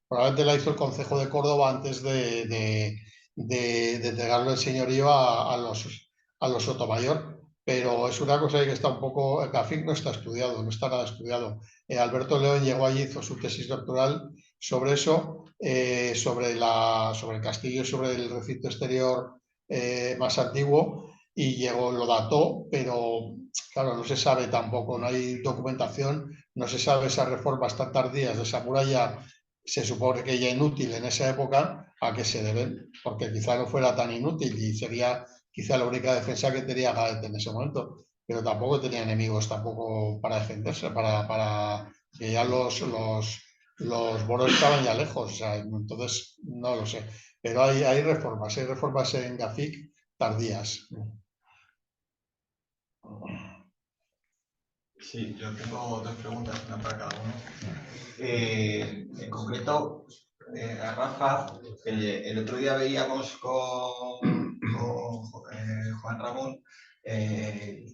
probablemente la hizo el Concejo de Córdoba antes de entregarle el señorío a los Sotomayor, pero es una cosa que está un poco, el CAFIC no está estudiado, no está nada estudiado. Alberto León llegó allí, hizo su tesis doctoral sobre eso, sobre el castillo, sobre el recinto exterior más antiguo, y lo dató, pero claro, no se sabe tampoco, no hay documentación, no se sabe esas reformas tan tardías de esa muralla, se supone que ya inútil en esa época, a qué se deben, porque quizá no fuera tan inútil y sería quizá la única defensa que tenía Gaete en ese momento, pero tampoco tenía enemigos tampoco para defenderse, para que ya los moros estaban ya lejos, o sea, entonces no lo sé, pero hay reformas en Gafic tardías. Sí, yo tengo dos preguntas, una para cada uno. En concreto, a Rafa, el otro día veíamos con Juan Ramón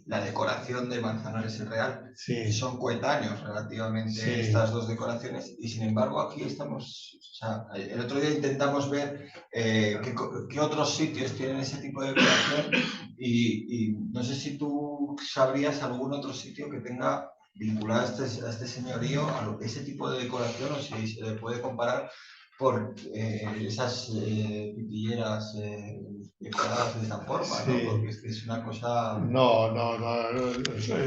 la decoración de Manzanares el Real. Sí. Son coetáneos relativamente Sí. estas dos decoraciones y sin embargo aquí estamos, el otro día intentamos ver qué otros sitios tienen ese tipo de decoración y no sé si tú sabrías algún otro sitio que tenga vinculado a este señorío a ese tipo de decoración o si se le puede comparar por esas pitilleras decoradas de esa forma, Sí. ¿no? Porque es una cosa... No.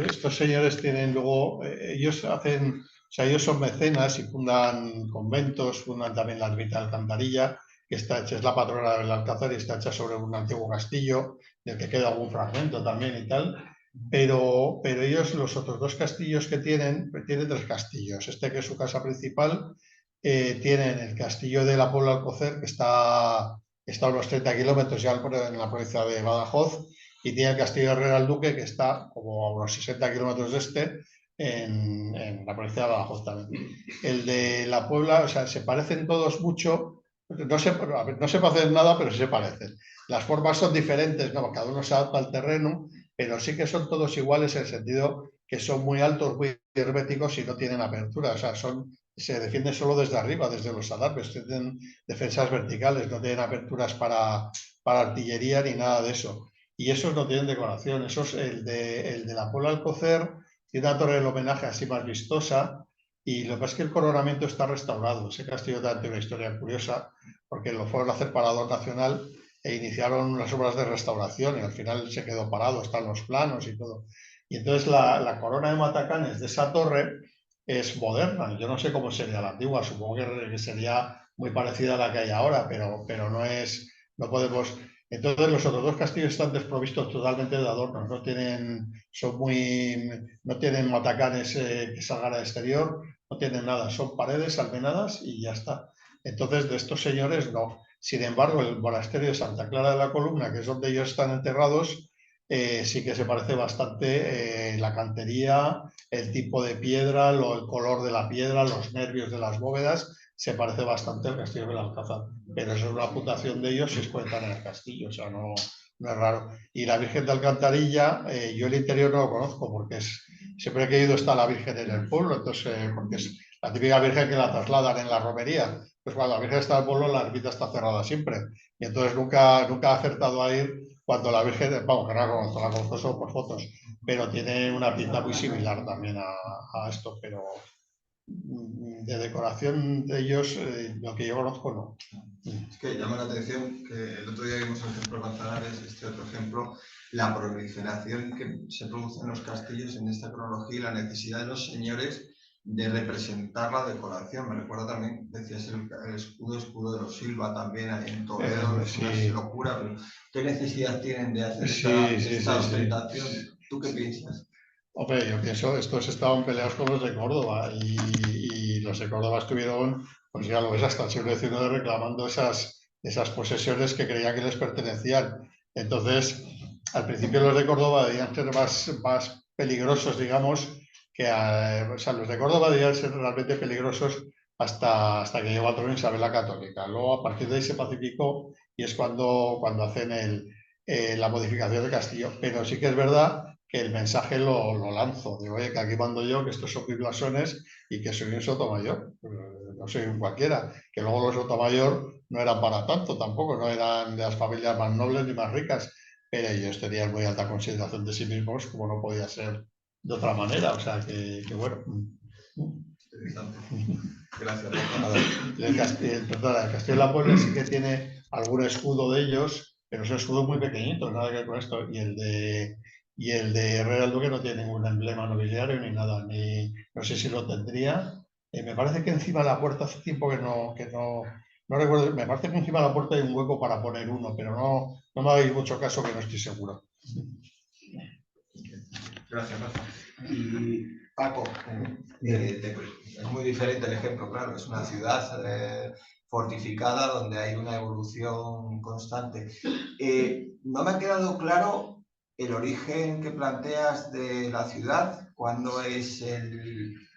Estos señores tienen luego, ellos hacen O sea, ellos son mecenas y fundan conventos, fundan también la ermita de Alcantarilla, que está hecha, es la patrona de Belalcázar y está hecha sobre un antiguo castillo, del que queda algún fragmento también y tal. Pero ellos, los otros dos castillos que tienen tres castillos. Este que es su casa principal, tienen el castillo de la Puebla Alcocer, que está a unos 30 kilómetros ya en la provincia de Badajoz, y tiene el castillo de Herrera el Duque, que está como a unos 60 kilómetros de este, en la provincia de Badajoz también. El de la Puebla, o sea, se parecen todos mucho, no se parecen nada, pero sí se parecen. Las formas son diferentes, ¿no? Cada uno se adapta al terreno, pero sí que son todos iguales en el sentido que son muy altos, muy herméticos y no tienen apertura, o sea, se defienden solo desde arriba, desde los adarves, tienen defensas verticales, no tienen aperturas para artillería ni nada de eso. Y esos no tienen decoración, esos, el de la Puebla Alcocer tiene una torre del homenaje así más vistosa, y lo que pasa es que el coronamiento está restaurado. Ese castillo también tiene una historia curiosa, porque lo fueron a hacer parador nacional e iniciaron las obras de restauración y al final se quedó parado, están los planos y todo. Y entonces la corona de matacanes de esa torre es moderna. Yo no sé cómo sería la antigua, supongo que sería muy parecida a la que hay ahora, pero no podemos. Entonces los otros dos castillos están desprovistos totalmente de adornos, no tienen matacanes que salgan al exterior, no tienen nada, son paredes almenadas y ya está. Entonces de estos señores no. Sin embargo, el monasterio de Santa Clara de la Columna, que es donde ellos están enterrados, sí que se parece bastante la cantería, el tipo de piedra, el color de la piedra, los nervios de las bóvedas, se parece bastante al castillo de Belalcázar. Pero eso es una apuntación de ellos si es cuentan en el castillo, o sea, no es raro. Y la Virgen de Alcantarilla, yo el interior no lo conozco porque siempre que he ido está la Virgen en el pueblo, entonces, porque es la típica Virgen que la trasladan en la romería. Pues cuando la Virgen está en el pueblo, la ermita está cerrada siempre. Y entonces nunca he acertado a ir cuando la Virgen, vamos, que no la conozco solo por fotos, pero tiene una pinta muy similar también a esto, pero de decoración de ellos, lo que yo conozco, no. Es que llama la atención que el otro día vimos el ejemplo de Manzanares, este otro ejemplo, la proliferación que se produce en los castillos en esta cronología y la necesidad de los señores de representar la decoración. Me recuerda también, decías, el escudo de los Silva también ahí en Toledo, es una locura, pero ¿qué necesidad tienen de hacer esta ostentación? ¿Tú qué piensas? Hombre, yo pienso, estos estaban peleados con los de Córdoba y los de Córdoba estuvieron, pues ya lo ves, hasta el siglo XIX reclamando esas posesiones que creían que les pertenecían. Entonces, al principio los de Córdoba debían ser más peligrosos, digamos, o sea, los de Córdoba debían ser realmente peligrosos hasta que llegó al trono Isabel la Católica. Luego, a partir de ahí se pacificó y es cuando hacen la modificación del castillo. Pero sí que es verdad que el mensaje lo lanzo. Digo, oye, que aquí mando yo, que estos son mis blasones y que soy un sotomayor. No soy un cualquiera. Que luego los sotomayor no eran para tanto tampoco, no eran de las familias más nobles ni más ricas, pero ellos tenían muy alta consideración de sí mismos, como no podía ser de otra manera. O sea, que bueno. Interesante. Gracias. El Castillo de la Puebla sí que tiene algún escudo de ellos, pero son escudos muy pequeñitos, nada que ver con esto. Y el de Herrera el Duque no tiene ningún emblema nobiliario ni nada, no sé si lo tendría. Me parece que encima de la puerta, hace tiempo que no recuerdo, me parece que encima de la puerta hay un hueco para poner uno, pero no me hagáis mucho caso que no estoy seguro. Gracias, Rafa. Y Paco, es muy diferente el ejemplo, claro, es una ciudad fortificada donde hay una evolución constante. No me ha quedado claro el origen que planteas de la ciudad, cuándo es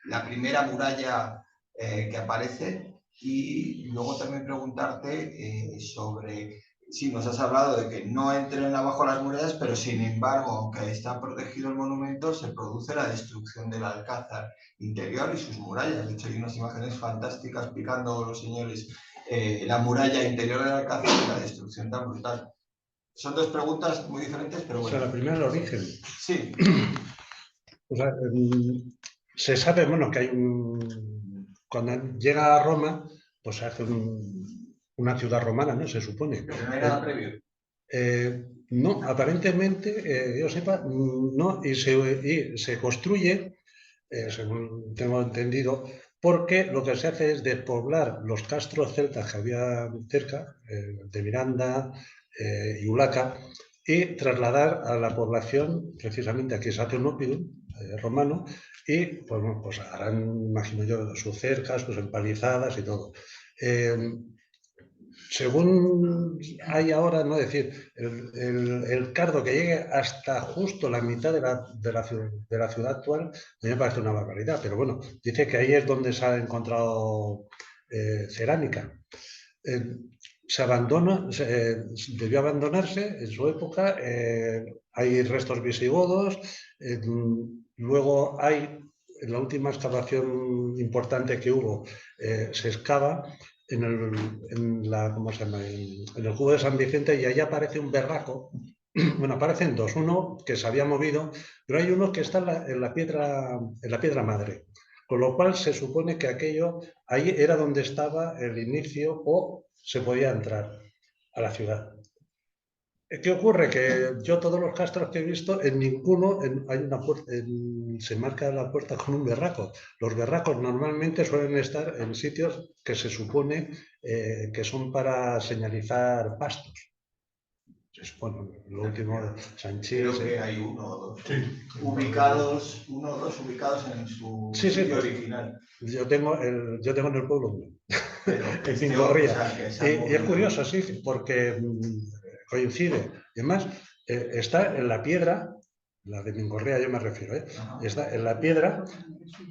la primera muralla que aparece, y luego también preguntarte sobre... Sí, nos has hablado de que no entren abajo las murallas, pero sin embargo, aunque está protegido el monumento, se produce la destrucción del alcázar interior y sus murallas. De hecho, hay unas imágenes fantásticas picando los señores la muralla interior del alcázar y la destrucción tan brutal. Son dos preguntas muy diferentes, pero bueno. O sea, la primera, el origen. Sí. O sea, se sabe, bueno, que hay cuando llega a Roma, pues se hace una ciudad romana, ¿no? Se supone. Pero no hay nada previo. No, aparentemente, yo sepa, no, y se construye según tengo entendido, porque lo que se hace es despoblar los castros celtas que había cerca, de Miranda y Ulaca, y trasladar a la población, precisamente aquí se hace un oppidum romano, y pues, bueno, pues harán, imagino yo, sus cercas, sus empalizadas y todo. Según hay ahora, no decir, el cardo que llegue hasta justo la mitad de la ciudad actual, a mí me parece una barbaridad, pero bueno, dice que ahí es donde se ha encontrado cerámica. Se abandona, debió abandonarse en su época, hay restos visigodos, luego hay, en la última excavación importante que hubo, se excava ¿cómo se llama? En el cubo de San Vicente, y ahí aparece un berraco. Bueno, aparecen dos, uno que se había movido, pero hay uno que está en la piedra madre, con lo cual se supone que aquello, ahí era donde estaba el inicio o se podía entrar a la ciudad. ¿Qué ocurre? Que yo todos los castros que he visto, en ninguno hay una puerta, se marca la puerta con un berraco. Los berracos normalmente suelen estar en sitios que se supone que son para señalizar pastos. Se supone, lo último, Sanchís... Creo que hay uno o dos. Sí. Ubicados en su sitio original. Yo tengo en el pueblo uno, en Cingorría. Y es curioso, sí, porque coincide. Y además, está en la piedra, la de Mingorría yo me refiero, está en la piedra,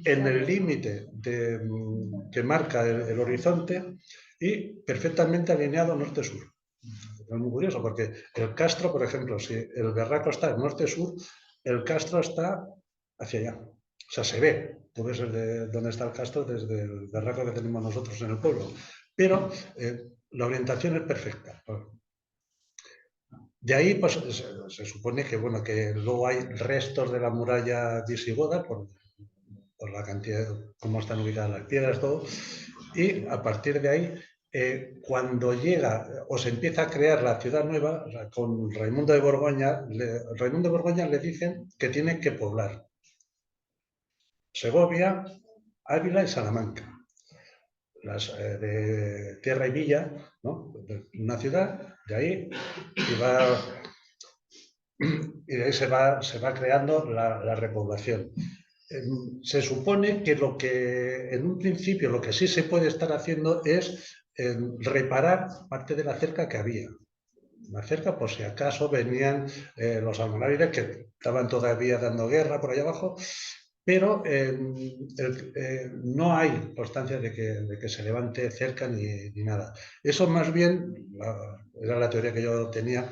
en el límite que marca el horizonte y perfectamente alineado norte-sur. Es muy curioso porque el castro, por ejemplo, si el berraco está en norte-sur, el castro está hacia allá. O sea, se ve, tú ves dónde está el castro desde el berraco que tenemos nosotros en el pueblo. Pero la orientación es perfecta. De ahí, pues, se supone que, bueno, que luego hay restos de la muralla visigoda por la cantidad, cómo están ubicadas las piedras, todo. Y a partir de ahí, cuando llega o se empieza a crear la ciudad nueva, o sea, con Raimundo de Borgoña, le dicen que tiene que poblar Segovia, Ávila y Salamanca. De tierra y villa, ¿no? Una ciudad, de ahí, y de ahí se va creando la repoblación. Se supone que en un principio lo que sí se puede estar haciendo es reparar parte de la cerca que había. La cerca, por si acaso venían los almorávides que estaban todavía dando guerra por allá abajo, pero no hay constancia de que se levante cerca ni nada. Eso más bien, era la teoría que yo tenía,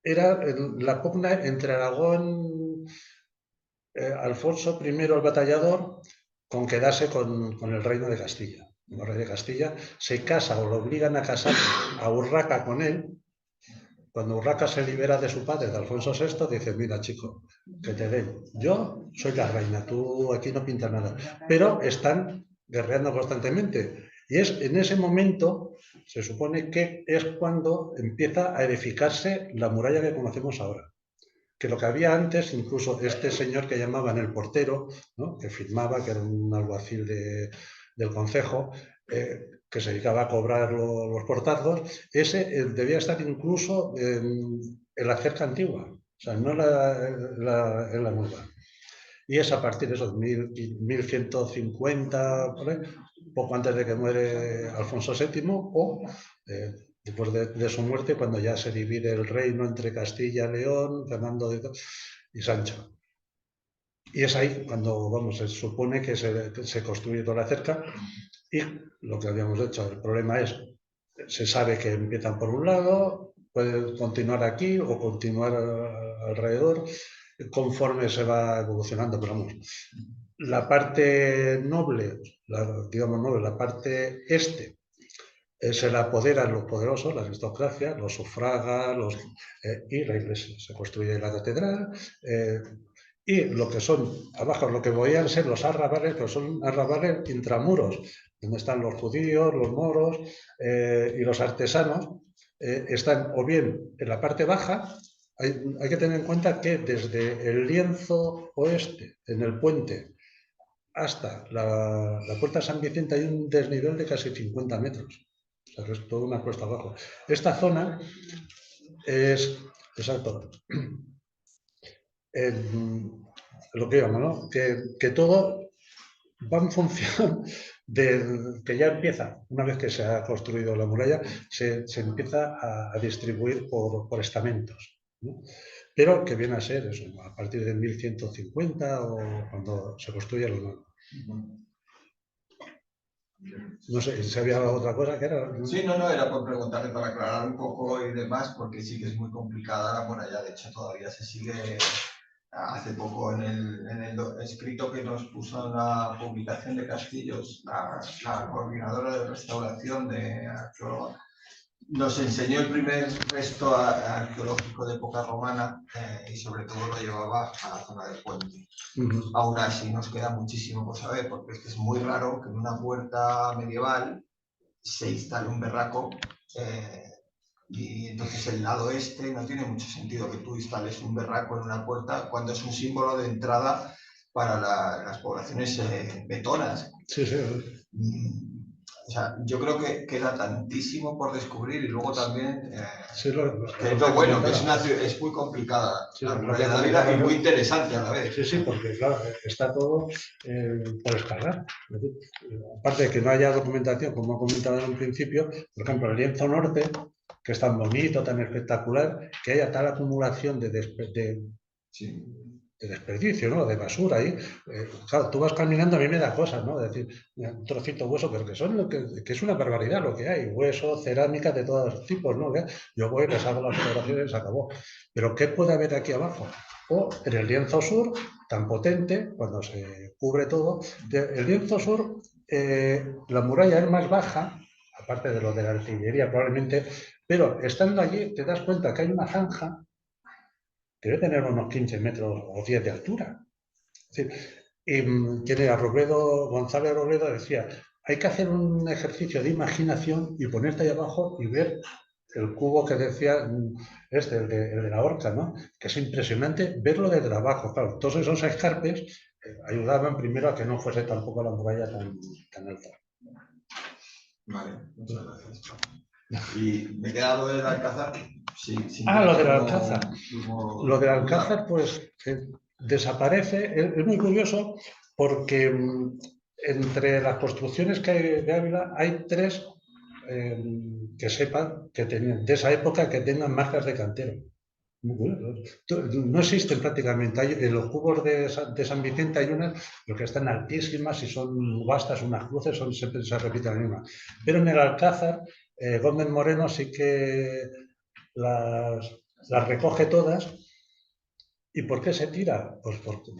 era la pugna entre Aragón, Alfonso I el Batallador, con quedarse con el reino de Castilla. El rey de Castilla se casa o lo obligan a casar a Urraca con él. Cuando Urraca se libera de su padre, de Alfonso VI, dice, mira chico, que te den. Yo soy la reina, tú aquí no pintas nada. Pero están guerreando constantemente. Y es en ese momento, se supone que es cuando empieza a edificarse la muralla que conocemos ahora. Que lo que había antes, incluso este señor que llamaban el portero, ¿no? Que firmaba, que era un alguacil del concejo, que se dedicaba a cobrar los portazgos, ese debía estar incluso en la cerca antigua, o sea, no en la nueva. Y es a partir de esos 1150, poco antes de que muere Alfonso VII, o después de su muerte, cuando ya se divide el reino entre Castilla, León, Fernando y Sancho. Y es ahí cuando, vamos, se supone que se construye toda la cerca. Y lo que habíamos hecho, el problema es, se sabe que empiezan por un lado, pueden continuar aquí o continuar alrededor, conforme se va evolucionando, pero vamos. La parte noble, la parte este, se la apoderan los poderosos, la aristocracia, los sufragas, y la iglesia. Se construye la catedral, y lo que son, abajo, lo que podían ser los arrabales, pero son arrabales intramuros, donde están los judíos, los moros y los artesanos, están o bien en la parte baja hay que tener en cuenta que desde el lienzo oeste, en el puente, hasta la Puerta de San Vicente hay un desnivel de casi 50 metros. O sea, que es toda una cuesta abajo. Esta zona es, exacto, lo que llamo, ¿no? Que todo va en función de que ya empieza, una vez que se ha construido la muralla, se empieza a distribuir por estamentos, ¿no? Pero que viene a ser eso, a partir de 1150 o cuando se construye lo nuevo. No sé si había otra cosa que era. Sí, no, era por preguntarle para aclarar un poco y demás, porque sí que es muy complicada la muralla. De hecho, todavía se sigue. Hace poco en el escrito que nos puso en la publicación de Castillos, la coordinadora de restauración de arqueóloga, nos enseñó el primer resto arqueológico de época romana y sobre todo lo llevaba a la zona del puente. Aún así nos queda muchísimo por saber, porque es que es muy raro que en una puerta medieval se instale un verraco y entonces el lado este no tiene mucho sentido que tú instales un verraco en una puerta cuando es un símbolo de entrada para las poblaciones betonas. Sí, sí. O sea, yo creo que queda tantísimo por descubrir y luego también Sí, que es lo bueno, que es muy complicada sí, la muralla de Ávila y muy interesante a la vez. Sí, sí, porque claro, está todo por escalar. Aparte de que no haya documentación, como he comentado en un principio, por ejemplo, el lienzo norte, que es tan bonito, tan espectacular, que haya tal acumulación de desperdicio, ¿no? De basura ahí. Claro, tú vas caminando, a mí me da cosas, ¿no? Es decir, un trocito de hueso, pero que es una barbaridad lo que hay. Hueso, cerámica de todos los tipos, ¿no? Yo voy, les hago las fotografías y se acabó. Pero ¿qué puede haber aquí abajo? O en el lienzo sur, tan potente, cuando se cubre todo, el lienzo sur, la muralla es más baja, aparte de lo de la artillería probablemente, pero estando allí te das cuenta que hay una zanja debe tener unos 15 metros o 10 de altura. Es decir, tiene a González Robledo decía, hay que hacer un ejercicio de imaginación y ponerte ahí abajo y ver el cubo que decía el de la horca, ¿no? Que es impresionante verlo desde abajo. Claro, todos esos escarpes ayudaban primero a que no fuese tampoco la muralla tan alta. Vale, muchas gracias. Y me queda lo del Alcázar. Sí, lo del Alcázar. Lo del Alcázar, pues desaparece. Es muy curioso porque entre las construcciones que hay de Ávila hay tres que sepan que tenían de esa época que tengan marcas de cantero. No existen prácticamente. En los cubos de San Vicente hay unas, lo que están altísimas y son vastas, unas cruces, siempre se repiten la misma. Pero en el Alcázar, Gómez Moreno sí que las recoge todas. ¿Y por qué se tira? Pues porque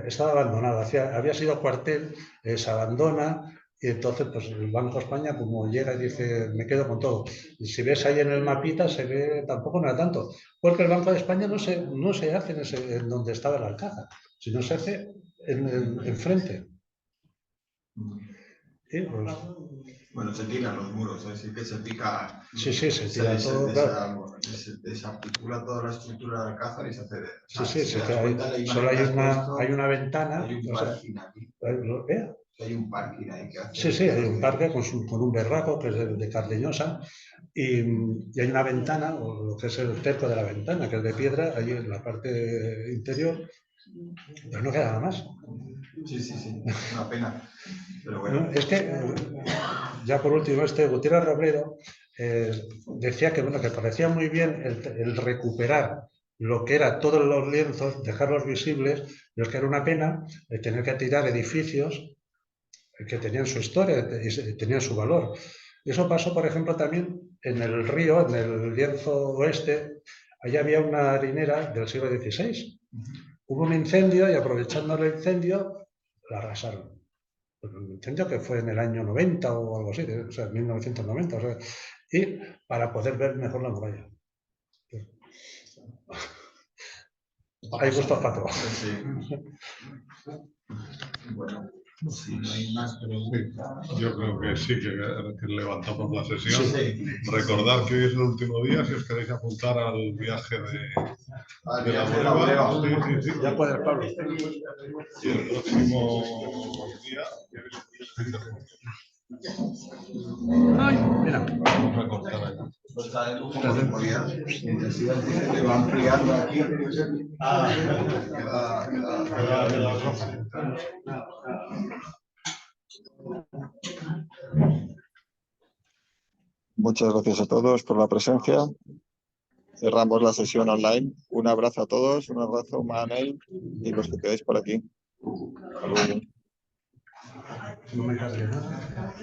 estaba abandonada. Había sido cuartel, se abandona. Y entonces, pues el Banco de España, como llega y dice, me quedo con todo. Y si ves ahí en el mapita, se ve, tampoco no era tanto. Porque el Banco de España no se hace en donde estaba el Alcázar, sino se hace enfrente. Sí, pues, bueno, se tiran los muros, es decir, que se pica. Sí, se tira todo. Desarticula toda la estructura del Alcázar y se hace. Solo hay una ventana. Hay un parking aquí. Hay un parking ahí que hace. Sí, hay un parque con un berraco que es de Cardeñosa y hay una ventana, o lo que es el cerco de la ventana, que es de piedra, ahí en la parte interior, pero no queda nada más. Sí, una pena. Pero bueno. Es que, ya por último, Gutiérrez Robledo decía que parecía muy bien el recuperar lo que era todos los lienzos, dejarlos visibles, pero que era una pena tener que tirar edificios que tenían su historia y tenían su valor. Eso pasó, por ejemplo, también en el río, en el lienzo oeste, allá había una harinera del siglo XVI. Hubo un incendio y aprovechando el incendio, la arrasaron. Un incendio que fue en el año 90 o algo así, o sea, 1990, o sea, y para poder ver mejor la muralla. Hay gustos para todos. Sí. Bueno. Si no hay más preguntas. Yo creo que sí, que levantamos la sesión. Sí. Recordar que hoy es el último día, si os queréis apuntar al viaje de la Breva. Breva. Sí. Ya puedes, Pablo. Y el próximo día. Mira. Vamos a cortar aquí. Te va ampliando aquí. Muchas gracias a todos por la presencia. Cerramos la sesión online. Un abrazo a todos, un abrazo, Manel, y los que quedáis por aquí. Hasta luego. No me cargues nada.